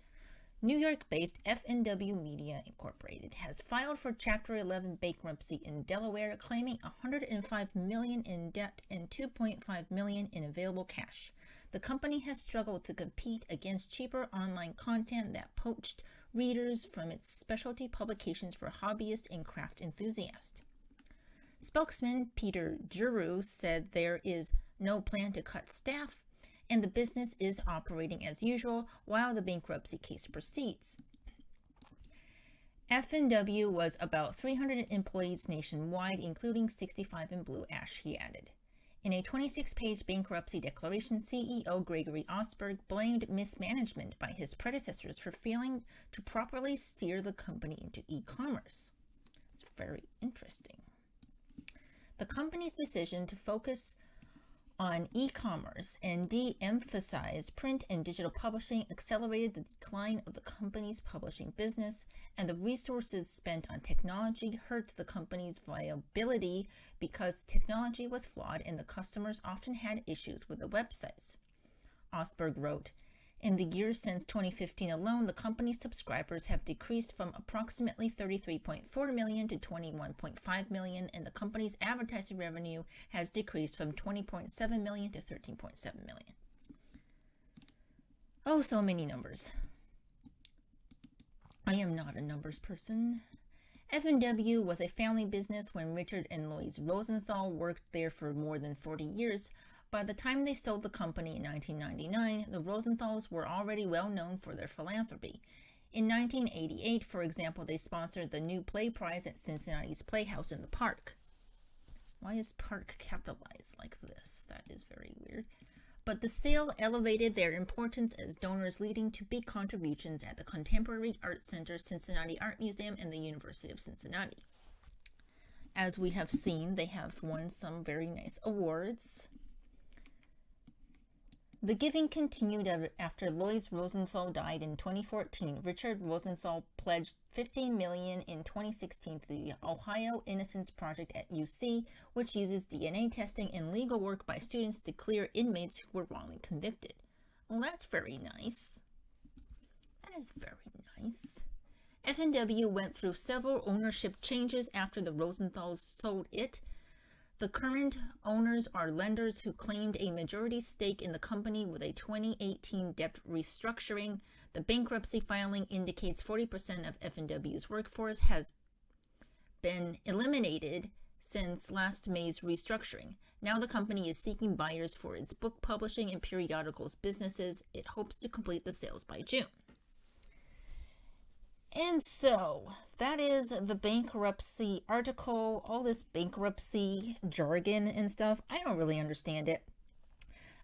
New York-based F+W Media Incorporated has filed for Chapter 11 bankruptcy in Delaware, claiming $105 million in debt and $2.5 million in available cash. The company has struggled to compete against cheaper online content that poached readers from its specialty publications for hobbyists and craft enthusiasts. Spokesman Peter Giroux said there is no plan to cut staff, and the business is operating as usual while the bankruptcy case proceeds. F+W was about 300 employees nationwide, including 65 in Blue Ash, he added. In a 26-page bankruptcy declaration, CEO Gregory Osberg blamed mismanagement by his predecessors for failing to properly steer the company into e-commerce. It's very interesting. The company's decision to focus on e-commerce and de-emphasize print and digital publishing accelerated the decline of the company's publishing business, and the resources spent on technology hurt the company's viability because the technology was flawed and the customers often had issues with the websites. Osberg wrote, "In the years since 2015 alone, the company's subscribers have decreased from approximately 33.4 million to 21.5 million, and the company's advertising revenue has decreased from 20.7 million to 13.7 million. Oh, so many numbers. I am not a numbers person. F+W was a family business when Richard and Lois Rosenthal worked there for more than 40 years. By the time they sold the company in 1999, the Rosenthals were already well known for their philanthropy. In 1988, for example, they sponsored the new Play Prize at Cincinnati's Playhouse in the Park. Why is park capitalized like this? That is very weird. But the sale elevated their importance as donors, leading to big contributions at the Contemporary Art Center, Cincinnati Art Museum, and the University of Cincinnati. As we have seen, they have won some very nice awards. The giving continued after Lois Rosenthal died in 2014. Richard Rosenthal pledged $15 million in 2016 to the Ohio Innocence Project at UC, which uses DNA testing and legal work by students to clear inmates who were wrongly convicted. Well, that's very nice. That is very nice. F+W went through several ownership changes after the Rosenthals sold it. The current owners are lenders who claimed a majority stake in the company with a 2018 debt restructuring. The bankruptcy filing indicates 40% of F+W's workforce has been eliminated since last May's restructuring. Now the company is seeking buyers for its book publishing and periodicals businesses. It hopes to complete the sales by June. And so, that is the bankruptcy article, all this bankruptcy jargon and stuff. I don't really understand it.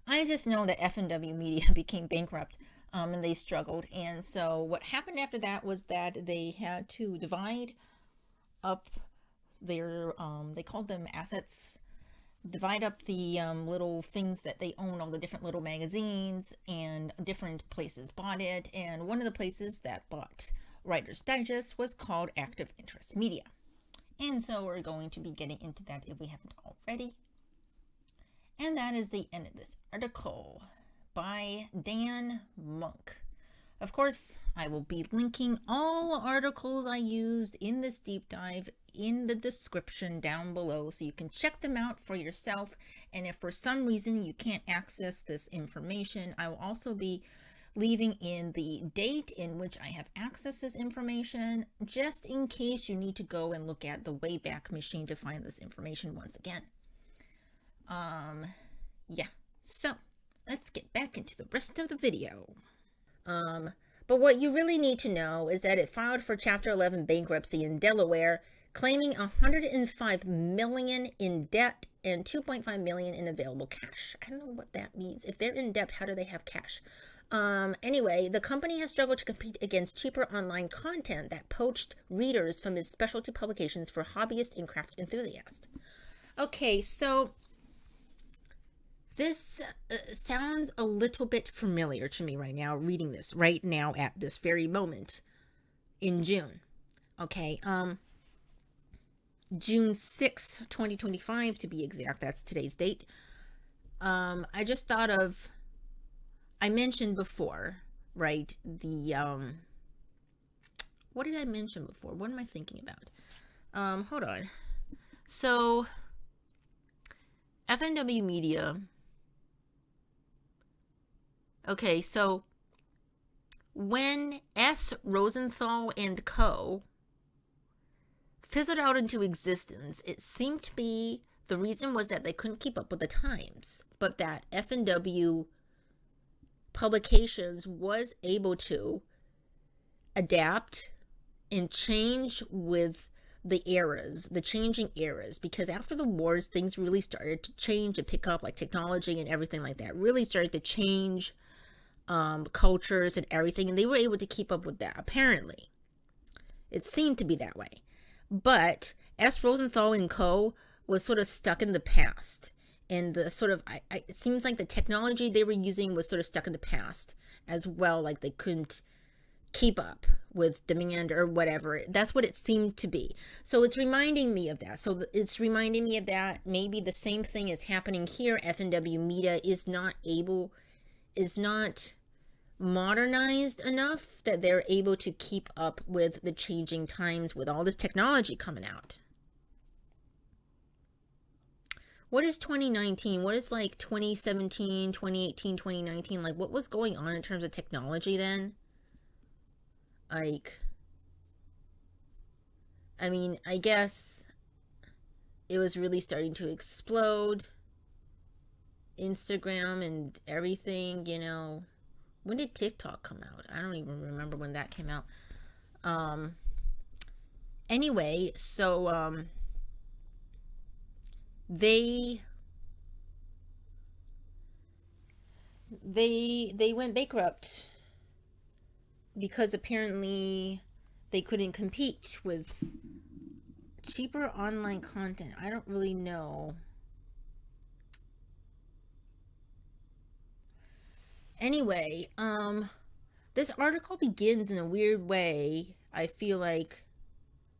I just know that F+W Media became bankrupt and they struggled. And so, what happened after that was that they had to divide up their, they called them assets, divide up the little things that they own, all the different little magazines, and different places bought it. And one of the places that bought Writer's Digest was called Active Interest Media. And so we're going to be getting into that if we haven't already. And that is the end of this article by Dan Monk. Of course, I will be linking all articles I used in this deep dive in the description down below so you can check them out for yourself. And if for some reason you can't access this information, I will also be leaving in the date in which I have accessed this information, just in case you need to go and look at the Wayback Machine to find this information once again. Yeah, so let's get back into the rest of the video. But what you really need to know is that it filed for Chapter 11 bankruptcy in Delaware, claiming $105 million in debt and $2.5 million in available cash. I don't know what that means. If they're in debt, how do they have cash? Anyway, the company has struggled to compete against cheaper online content that poached readers from its specialty publications for hobbyists and craft enthusiasts. Okay, so this sounds a little bit familiar to me right now, reading this right now at this very moment in June. Okay, June 6th, 2025 to be exact, that's today's date. I just thought of, I mentioned before, right, the What did I mention before? What am I thinking about? Hold on. So, FNW Media. Okay, so when S. Rosenthal and Co. fizzled out into existence, it seemed to be the reason was that they couldn't keep up with the times, but that FNW Publications was able to adapt and change with the eras, the changing eras, because after the wars, things really started to change and pick up, like technology and everything like that really started to change, cultures and everything, and they were able to keep up with that. Apparently, it seemed to be that way, but S. Rosenthal and Co. was sort of stuck in the past, and the sort of it seems like the technology they were using was sort of stuck in the past as well, like they couldn't keep up with demand or whatever. That's what it seemed to be. So it's reminding me of that. So it's reminding me of that. Maybe the same thing is happening here. FNW Media is not modernized enough that they're able to keep up with the changing times with all this technology coming out. What is 2019? What is like 2017, 2018, 2019? Like, what was going on in terms of technology then? Like, I mean, I guess it was really starting to explode. Instagram and everything, you know. When did TikTok come out? I don't even remember when that came out. Anyway, so they went bankrupt because apparently they couldn't compete with cheaper online content. I don't really know. Anyway, this article begins in a weird way. I feel like,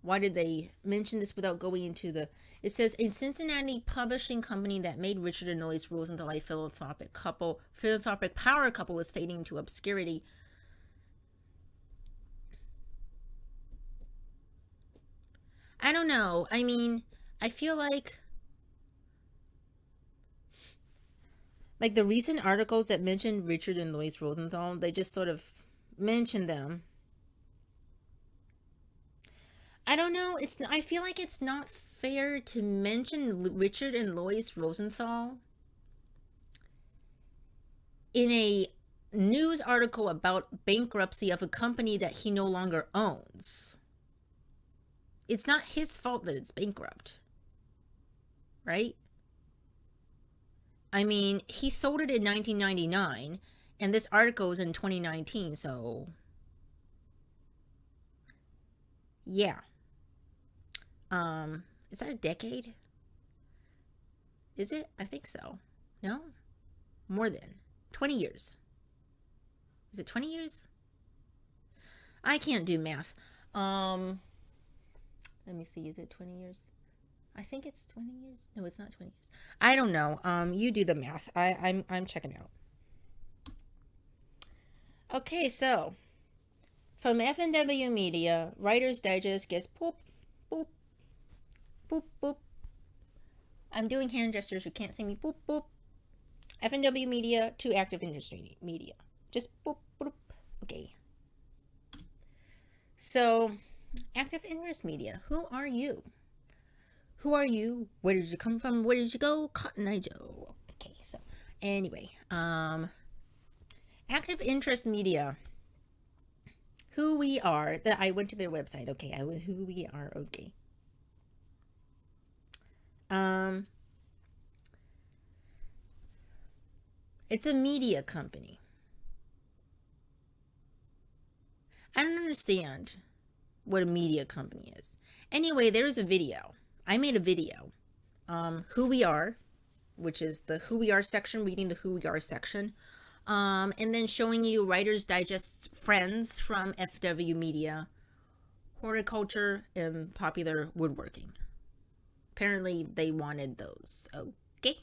why did they mention this without going into the... It says, a Cincinnati publishing company that made Richard and Lois Rosenthal a philanthropic power couple was fading into obscurity. I don't know. I mean, I feel like the recent articles that mentioned Richard and Lois Rosenthal, they just sort of mention them. I don't know. I feel like it's not fair to mention Richard and Lois Rosenthal in a news article about bankruptcy of a company that he no longer owns. It's not his fault that it's bankrupt, right? I mean, he sold it in 1999, and this article is in 2019, so yeah. Is that a decade? Is it? I think so. No? More than 20 years. Is it 20 years? I can't do math. Let me see. Is it 20 years? I think it's 20 years. No, it's not 20 years. I don't know. You do the math. I'm checking out. Okay, so from FNW Media, Writer's Digest gets boop, boop, boop, boop. I'm doing hand gestures. You can't see me. Boop, boop. FNW Media to Active Industry Media. Just boop, boop. Okay. So, Active Interest Media. Who are you? Who are you? Where did you come from? Where did you go? Cotton Eye Joe. Okay, so anyway, Active Interest Media. Who we are. That I went to their website. Okay, who we are. Okay. It's a media company. I don't understand what a media company is. Anyway, there's a video. I made a video. Who we are, which is the who we are section, reading the who we are section. And then showing you Writer's Digest friends from FW Media, horticulture, and popular woodworking. Apparently, they wanted those. Okay.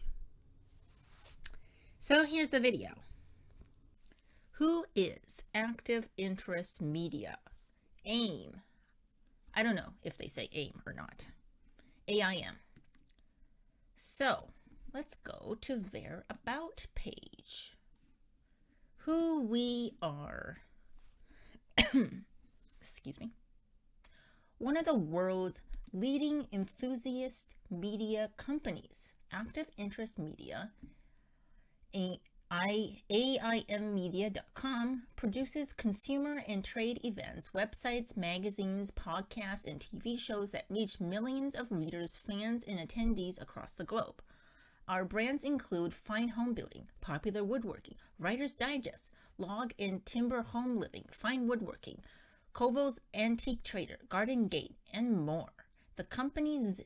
So here's the video. Who is Active Interest Media? AIM. I don't know if they say AIM or not. AIM. So let's go to their About page. Who we are. Excuse me. One of the world's leading enthusiast media companies, Active Interest Media, AIMmedia.com, produces consumer and trade events, websites, magazines, podcasts, and TV shows that reach millions of readers, fans, and attendees across the globe. Our brands include Fine Home Building, Popular Woodworking, Writer's Digest, Log and Timber Home Living, Fine Woodworking, Koval's Antique Trader, Garden Gate, and more. The company's...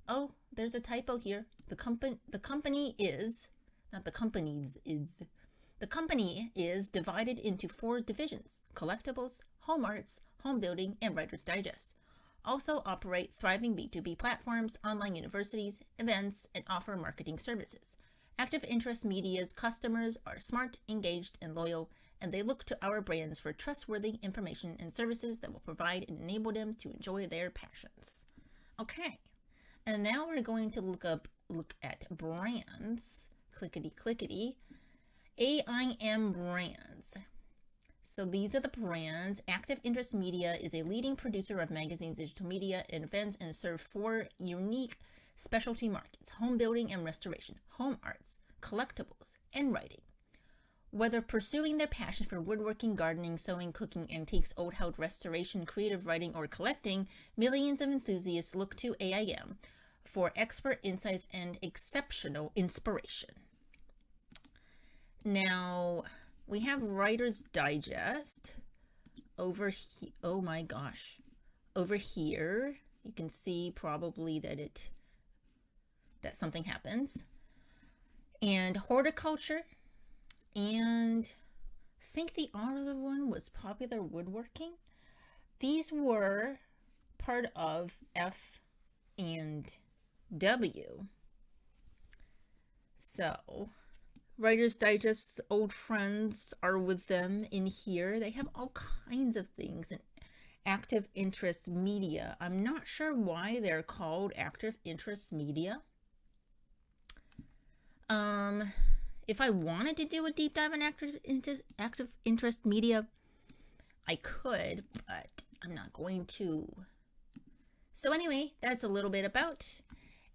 Oh, there's a typo here. The company is... Not the company's is... The company is divided into 4 divisions: Collectibles, Home Arts, Home Building, and Writer's Digest. Also operate thriving B2B platforms, online universities, events, and offer marketing services. Active Interest Media's customers are smart, engaged, and loyal, and they look to our brands for trustworthy information and services that will provide and enable them to enjoy their passions. Okay, and now we're going to look at brands. Clickety clickety. AIM brands. So these are the brands. Active Interest Media is a leading producer of magazines, digital media, and events, and serves 4 unique specialty markets: home building and restoration, home arts, collectibles, and writing. Whether pursuing their passion for woodworking, gardening, sewing, cooking, antiques, old house restoration, creative writing, or collecting, millions of enthusiasts look to AIM for expert insights and exceptional inspiration. Now, we have Writer's Digest over here. Oh my gosh. Over here, you can see probably that something happens. And horticulture. And I think the other one was Popular Woodworking. These were part of F and W. So, Writer's Digest's old friends are with them in here. They have all kinds of things. And Active Interest Media. I'm not sure why they're called Active Interest Media. If I wanted to do a deep dive on Active Interest Media, I could, but I'm not going to. So anyway, that's a little bit about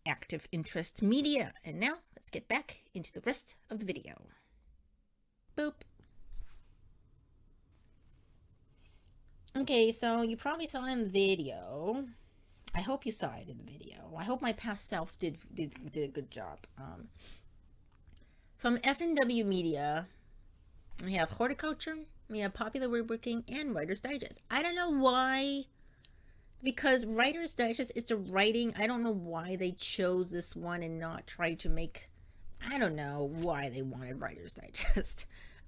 Active Interest Media. And now let's get back into the rest of the video. Boop. Okay, so you probably saw in the video. I hope you saw it in the video. I hope my past self did a good job. From F&W Media, we have horticulture, we have Popular Woodworking, and Writer's Digest. I don't know why, because Writer's Digest is the writing. I don't know why they chose this one and not try to make, I don't know why they wanted Writer's Digest.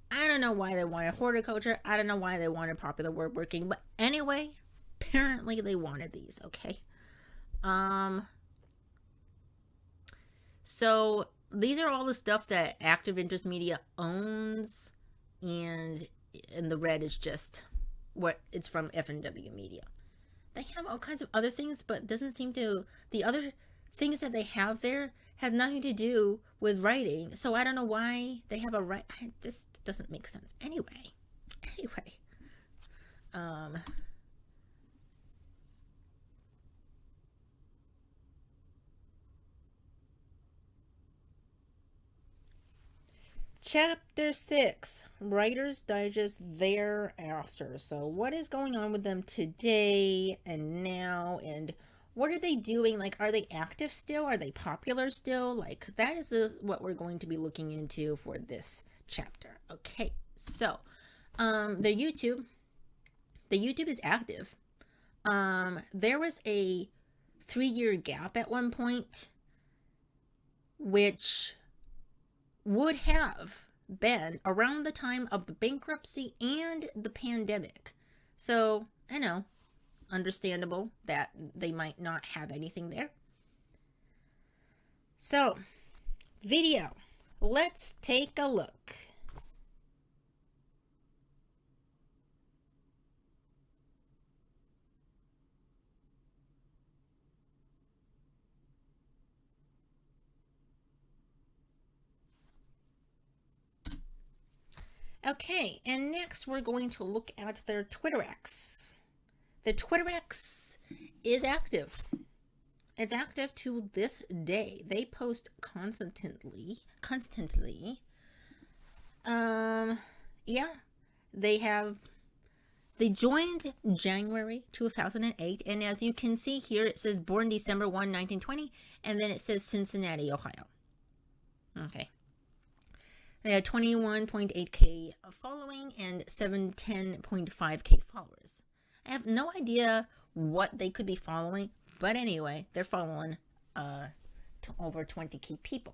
I don't know why they wanted horticulture. I don't know why they wanted Popular Woodworking. But anyway, apparently they wanted these, okay? So these are all the stuff that Active Interest Media owns, and the red is just what it's from F&W Media. They have all kinds of other things, but doesn't seem to, the other things that they have there have nothing to do with writing. So I don't know why they have a it just doesn't make sense. Anyway. Chapter 6, Writer's Digest thereafter. So what is going on with them today and now, and what are they doing? Like, are they active still? Are they popular still? Like, that is what we're going to be looking into for this chapter. Okay, so the YouTube is active. There was a 3-year gap at one point, which would have been around the time of the bankruptcy and the pandemic. So, I know, understandable that they might not have anything there. So, video. Let's take a look. Okay, and next we're going to look at their Twitter X. The Twitter X is active. It's active to this day. They post constantly. Yeah, they joined January 2008, and as you can see here, it says born December 1, 1920, and then it says Cincinnati, Ohio. Okay. They had 21.8K following and 710.5K followers. I have no idea what they could be following, but anyway, they're following over 20K people.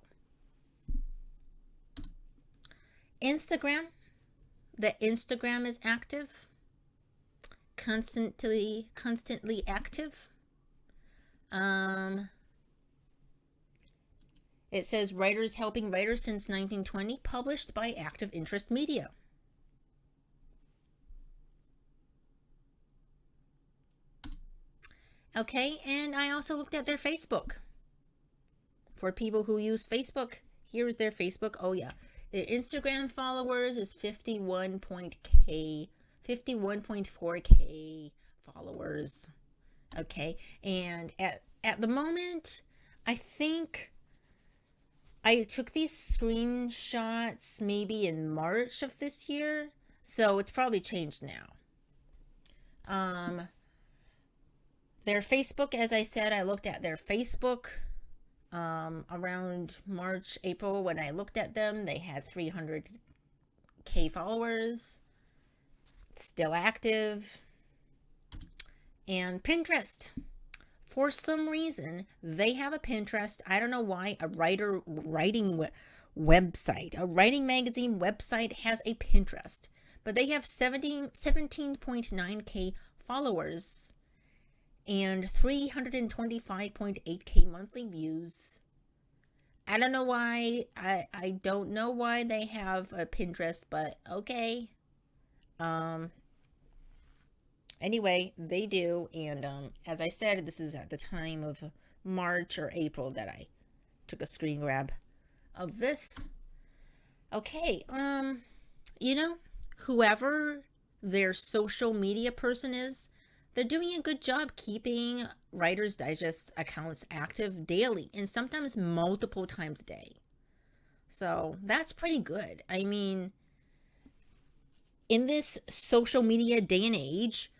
Instagram. The Instagram is active. Constantly active. It says writers helping writers since 1920, published by Active Interest Media. Okay, and I also looked at their Facebook. For people who use Facebook, here's their Facebook. Oh yeah, their Instagram followers is 51.4K followers. Okay, and at the moment, I think I took these screenshots maybe in March of this year, so it's probably changed now. Their Facebook, as I said, I looked at their Facebook around March, April. When I looked at them, they had 300K followers, still active. And Pinterest. For some reason, they have a Pinterest. I don't know why. A writing website, a writing magazine website has a Pinterest. But they have 17.9K followers and 325.8K monthly views. I don't know why. I don't know why they have a Pinterest, but okay. Anyway, they do, and as I said, this is at the time of March or April that I took a screen grab of this. Okay, whoever their social media person is, they're doing a good job keeping Writer's Digest accounts active daily and sometimes multiple times a day. So that's pretty good. I mean, in this social media day and age,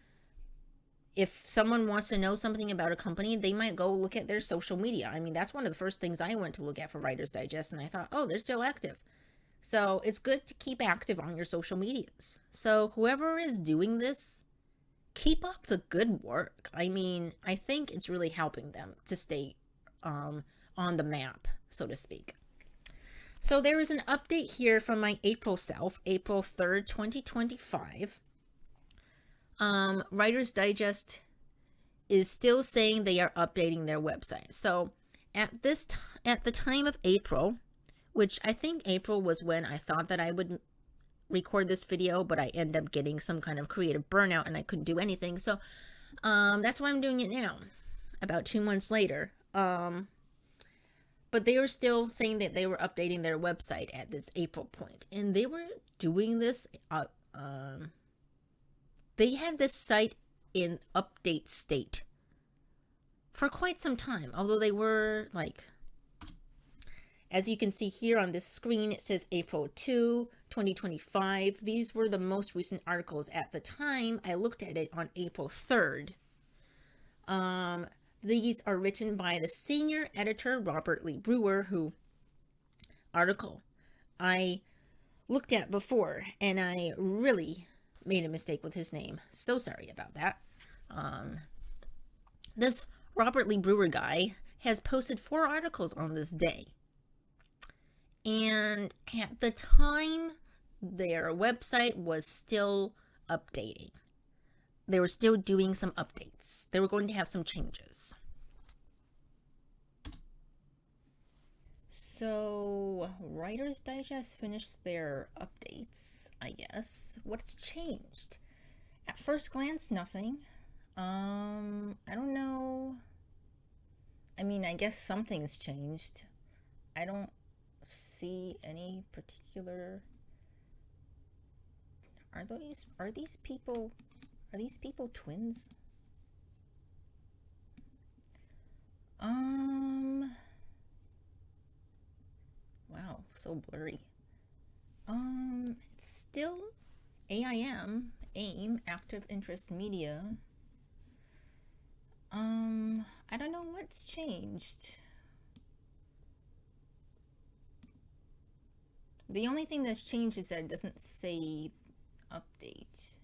if someone wants to know something about a company, they might go look at their social media. I mean, that's one of the first things I went to look at for Writer's Digest, and I thought, oh, they're still active. So it's good to keep active on your social medias. So whoever is doing this, keep up the good work. I mean, I think it's really helping them to stay on the map, so to speak. So there is an update here from my April self, April 3rd, 2025. Writer's Digest is still saying they are updating their website. So at the time of April, which I think April was when I thought that I would record this video, but I end up getting some kind of creative burnout and I couldn't do anything. So that's why I'm doing it now, about 2 months later. But they were still saying that they were updating their website at this April point, and they were doing this. They had this site in update state for quite some time, although they were like, as you can see here on this screen, it says April 2, 2025. These were the most recent articles at the time. I looked at it on April 3rd. These are written by the senior editor, Robert Lee Brewer, who article I looked at before, and I really made a mistake with his name. So sorry about that. This Robert Lee Brewer guy has posted 4 articles on this day. And at the time, their website was still updating. They were still doing some updates. They were going to have some changes. So, Writer's Digest finished their updates, I guess. What's changed? At first glance, nothing. I don't know. I mean, I guess something's changed. I don't see any particular Are these people twins? Wow, so blurry. It's still AIM, Active Interest Media. I don't know what's changed. The only thing that's changed is that it doesn't say update,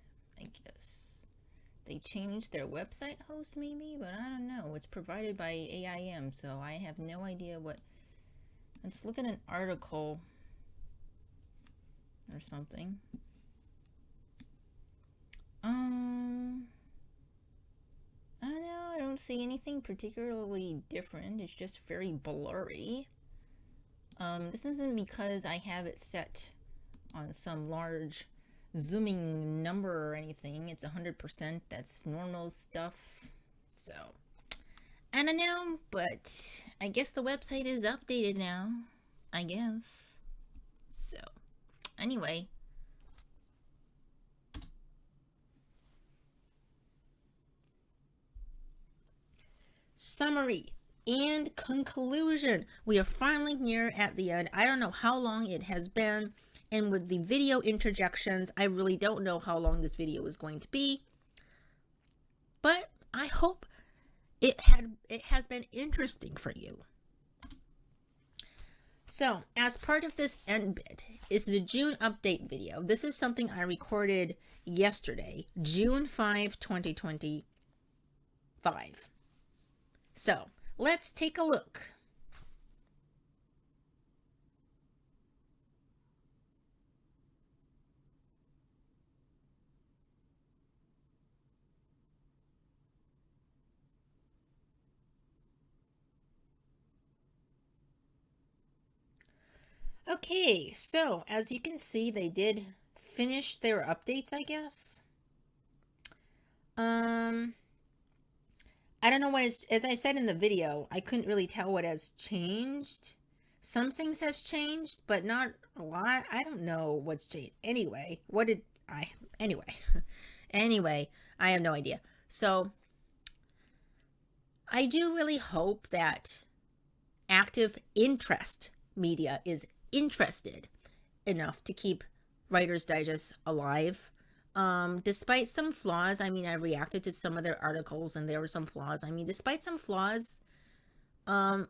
I guess. They changed their website host maybe, but I don't know. It's provided by AIM, so I have no idea what. Let's look at an article or something. I don't know, I don't see anything particularly different. It's just very blurry. This isn't because I have it set on some large zooming number or anything. It's 100%. That's normal stuff. So, I don't know, but I guess the website is updated now. I guess. So, anyway. Summary and conclusion. We are finally near at the end. I don't know how long it has been, and with the video interjections, I really don't know how long this video is going to be, but I hope it has been interesting for you. So, as part of this end bit, it's the June update video. This is something I recorded yesterday, June 5, 2025. So, let's take a look. Okay, so as you can see, they did finish their updates, I guess. I don't know what is, as I said in the video, I couldn't really tell what has changed. Some things has changed, but not a lot. I don't know what's changed. Anyway, anyway, I have no idea. So, I do really hope that Active Interest Media is interested enough to keep Writer's Digest alive. Despite some flaws, I mean, I reacted to some of their articles and there were some flaws. I mean, despite some flaws,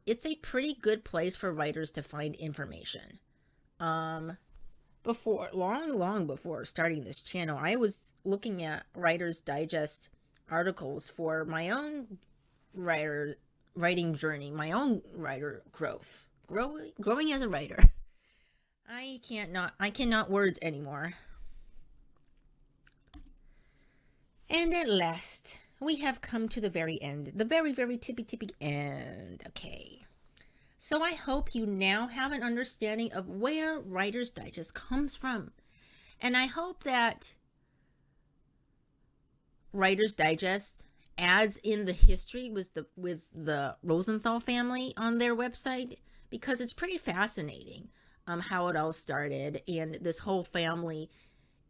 it's a pretty good place for writers to find information. Long before starting this channel, I was looking at Writer's Digest articles for my own writing journey, my own writer growth, growing as a writer. I cannot words anymore. And at last, we have come to the very end. The very, very tippy end. Okay. So I hope you now have an understanding of where Writer's Digest comes from. And I hope that Writer's Digest adds in the history with the Rosenthal family on their website, because it's pretty fascinating how it all started, and this whole family.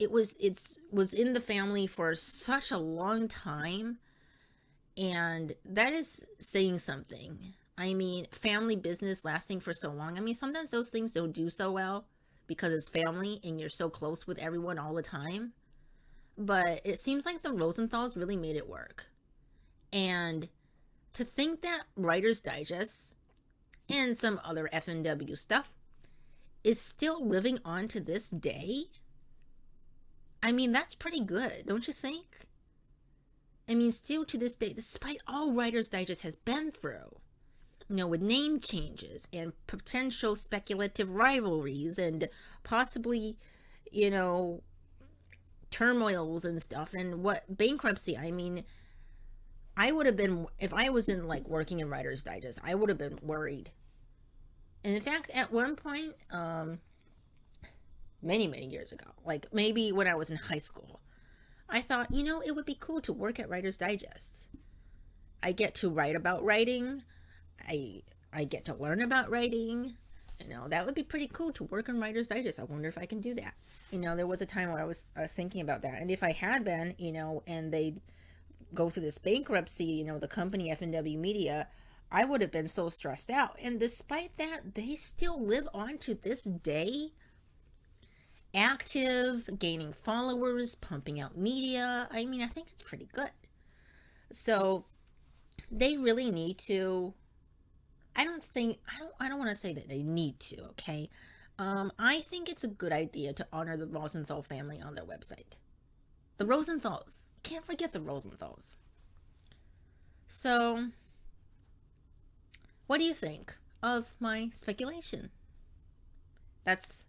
It was in the family for such a long time, and that is saying something. I mean, family business lasting for so long. I mean, sometimes those things don't do so well because it's family and you're so close with everyone all the time. But it seems like the Rosenthals really made it work. And to think that Writer's Digest and some other F&W stuff is still living on to this day, I mean, that's pretty good, don't you think? I mean, still to this day, despite all Writer's Digest has been through, with name changes and potential speculative rivalries and possibly, turmoils and stuff, and what bankruptcy. I mean, I would have been, if I was in working in Writer's Digest, I would have been worried. And in fact, at one point, many years ago, maybe when I was in high school, I thought, it would be cool to work at Writer's Digest. I get to write about writing. I get to learn about writing. You know, that would be pretty cool to work on Writer's Digest. I wonder if I can do that. You know, there was a time where I was thinking about that. And if I had been, you know, and they go through this bankruptcy, you know, the company F+W Media, I would have been so stressed out. And despite that, they still live on to this day, active, gaining followers, pumping out media. I mean, I think it's pretty good. So they really need to. I don't want to say that they need to. Okay, I think it's a good idea to honor the Rosenthal family on their website. The Rosenthals. Can't forget the Rosenthals. So, what do you think of my speculation? That's.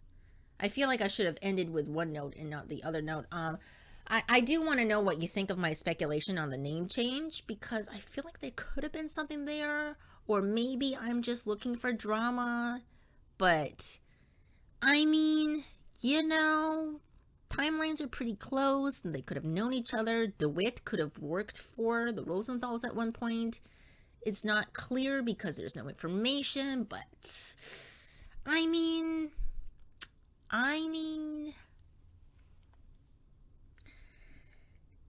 I feel like I should have ended with one note and not the other note. I do want to know what you think of my speculation on the name change, because I feel like there could have been something there, or maybe I'm just looking for drama. But, I mean, you know, timelines are pretty close, and they could have known each other. DeWitt could have worked for the Rosenthals at one point. It's not clear because there's no information, but I mean,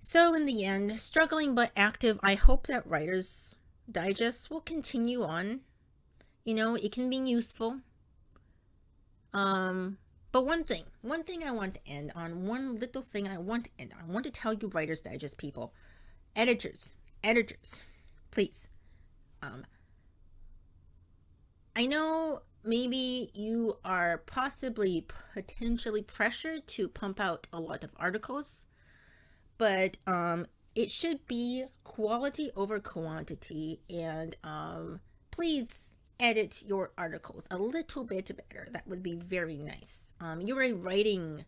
so in the end, struggling but active, I hope that Writer's Digest will continue on. You know, it can be useful. But one thing I want to end on, one little thing I want to end on. I want to tell you, Writer's Digest people, editors, please. I know maybe you are possibly potentially pressured to pump out a lot of articles, but it should be quality over quantity, and please edit your articles a little bit better. That would be very nice. You're a writing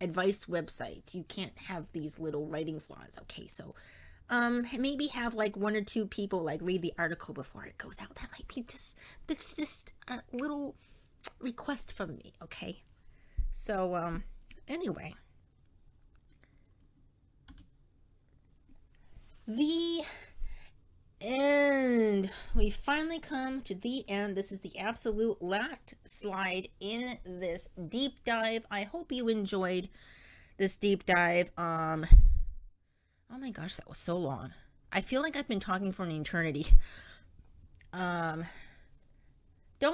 advice website. You can't have these little writing flaws. Okay, so maybe have like one or two people like read the article before it goes out. That might be just a little request from me. Okay, so anyway, the end. We finally come to the end. This is the absolute last slide in this deep dive. I hope you enjoyed this deep dive. Oh my gosh, that was so long. I feel like I've been talking for an eternity. Don't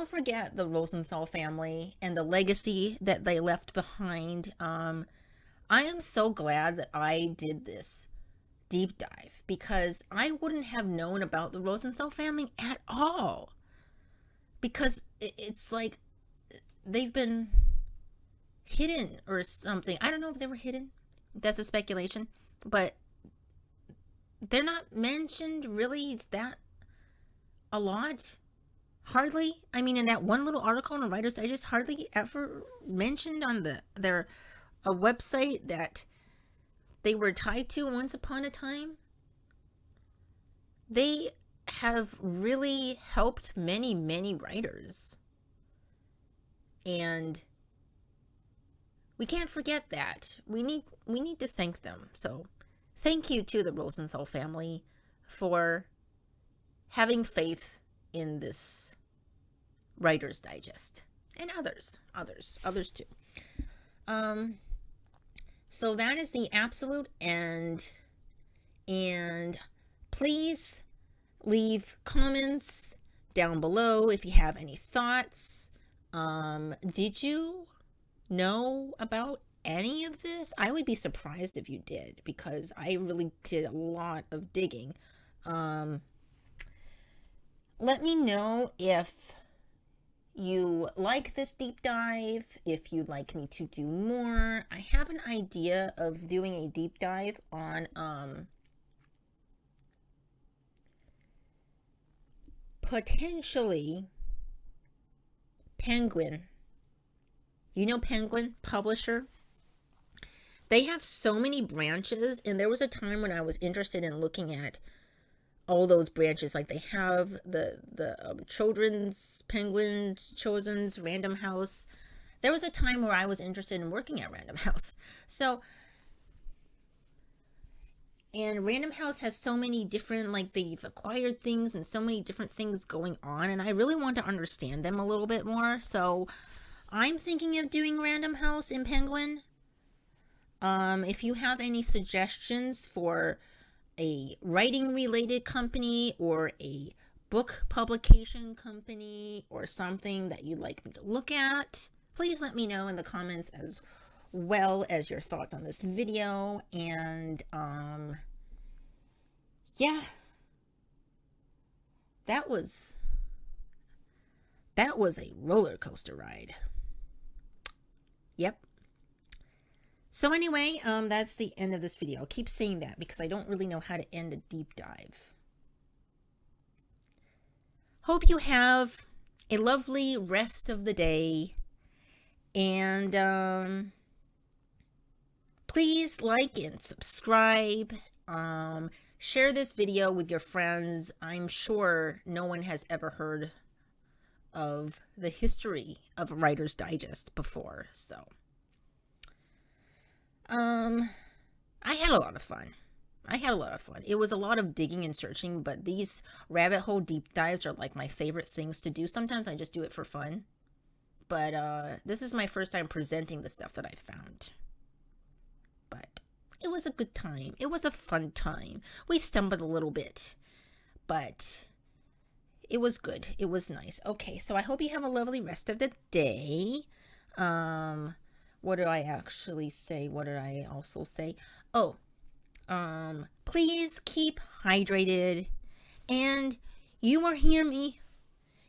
forget the Rosenthal family and the legacy that they left behind. I am so glad that I did this deep dive, because I wouldn't have known about the Rosenthal family at all. Because it's like they've been hidden or something. I don't know if they were hidden. That's a speculation. But they're not mentioned really. It's that a lot. Hardly. I mean, in that one little article in the Writer's Digest, hardly ever mentioned on their a website that they were tied to once upon a time. They have really helped many, many writers. And we can't forget that. We need to thank them. So thank you to the Rosenthal family for having faith in this Writer's Digest, and others too. So that is the absolute end, and please leave comments down below if you have any thoughts. Did you know about any of this? I would be surprised if you did, because I really did a lot of digging. Let me know if you like this deep dive, if you'd like me to do more. I have an idea of doing a deep dive on potentially Penguin. You know Penguin Publisher? They have so many branches, and there was a time when I was interested in looking at all those branches. Like they have the children's Penguins, children's Random House. There was a time where I was interested in working at Random House. So And Random House has so many different, like, they've acquired things and so many different things going on, and I really want to understand them a little bit more. So I'm thinking of doing Random House in Penguin. If you have any suggestions for a writing related company or a book publication company or something that you'd like me to look at, please let me know in the comments, as well as your thoughts on this video. And yeah, that was a roller coaster ride. Yep. So anyway, that's the end of this video. I'll keep saying that because I don't really know how to end a deep dive. Hope you have a lovely rest of the day, and please like and subscribe. Share this video with your friends. I'm sure no one has ever heard of the history of Writer's Digest before, so I had a lot of fun. It was a lot of digging and searching, but these rabbit hole deep dives are like my favorite things to do. Sometimes I just do it for fun, but this is my first time presenting the stuff that I found. But it was a good time. It was a fun time. We stumbled a little bit, but it was good. It was nice. Okay, so I hope you have a lovely rest of the day. What did I actually say? What did I also say? Oh, please keep hydrated, and you will hear me.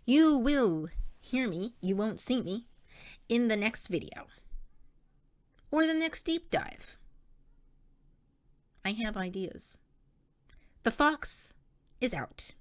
You will hear me. You won't see me in the next video or the next deep dive. I have ideas. The fox is out.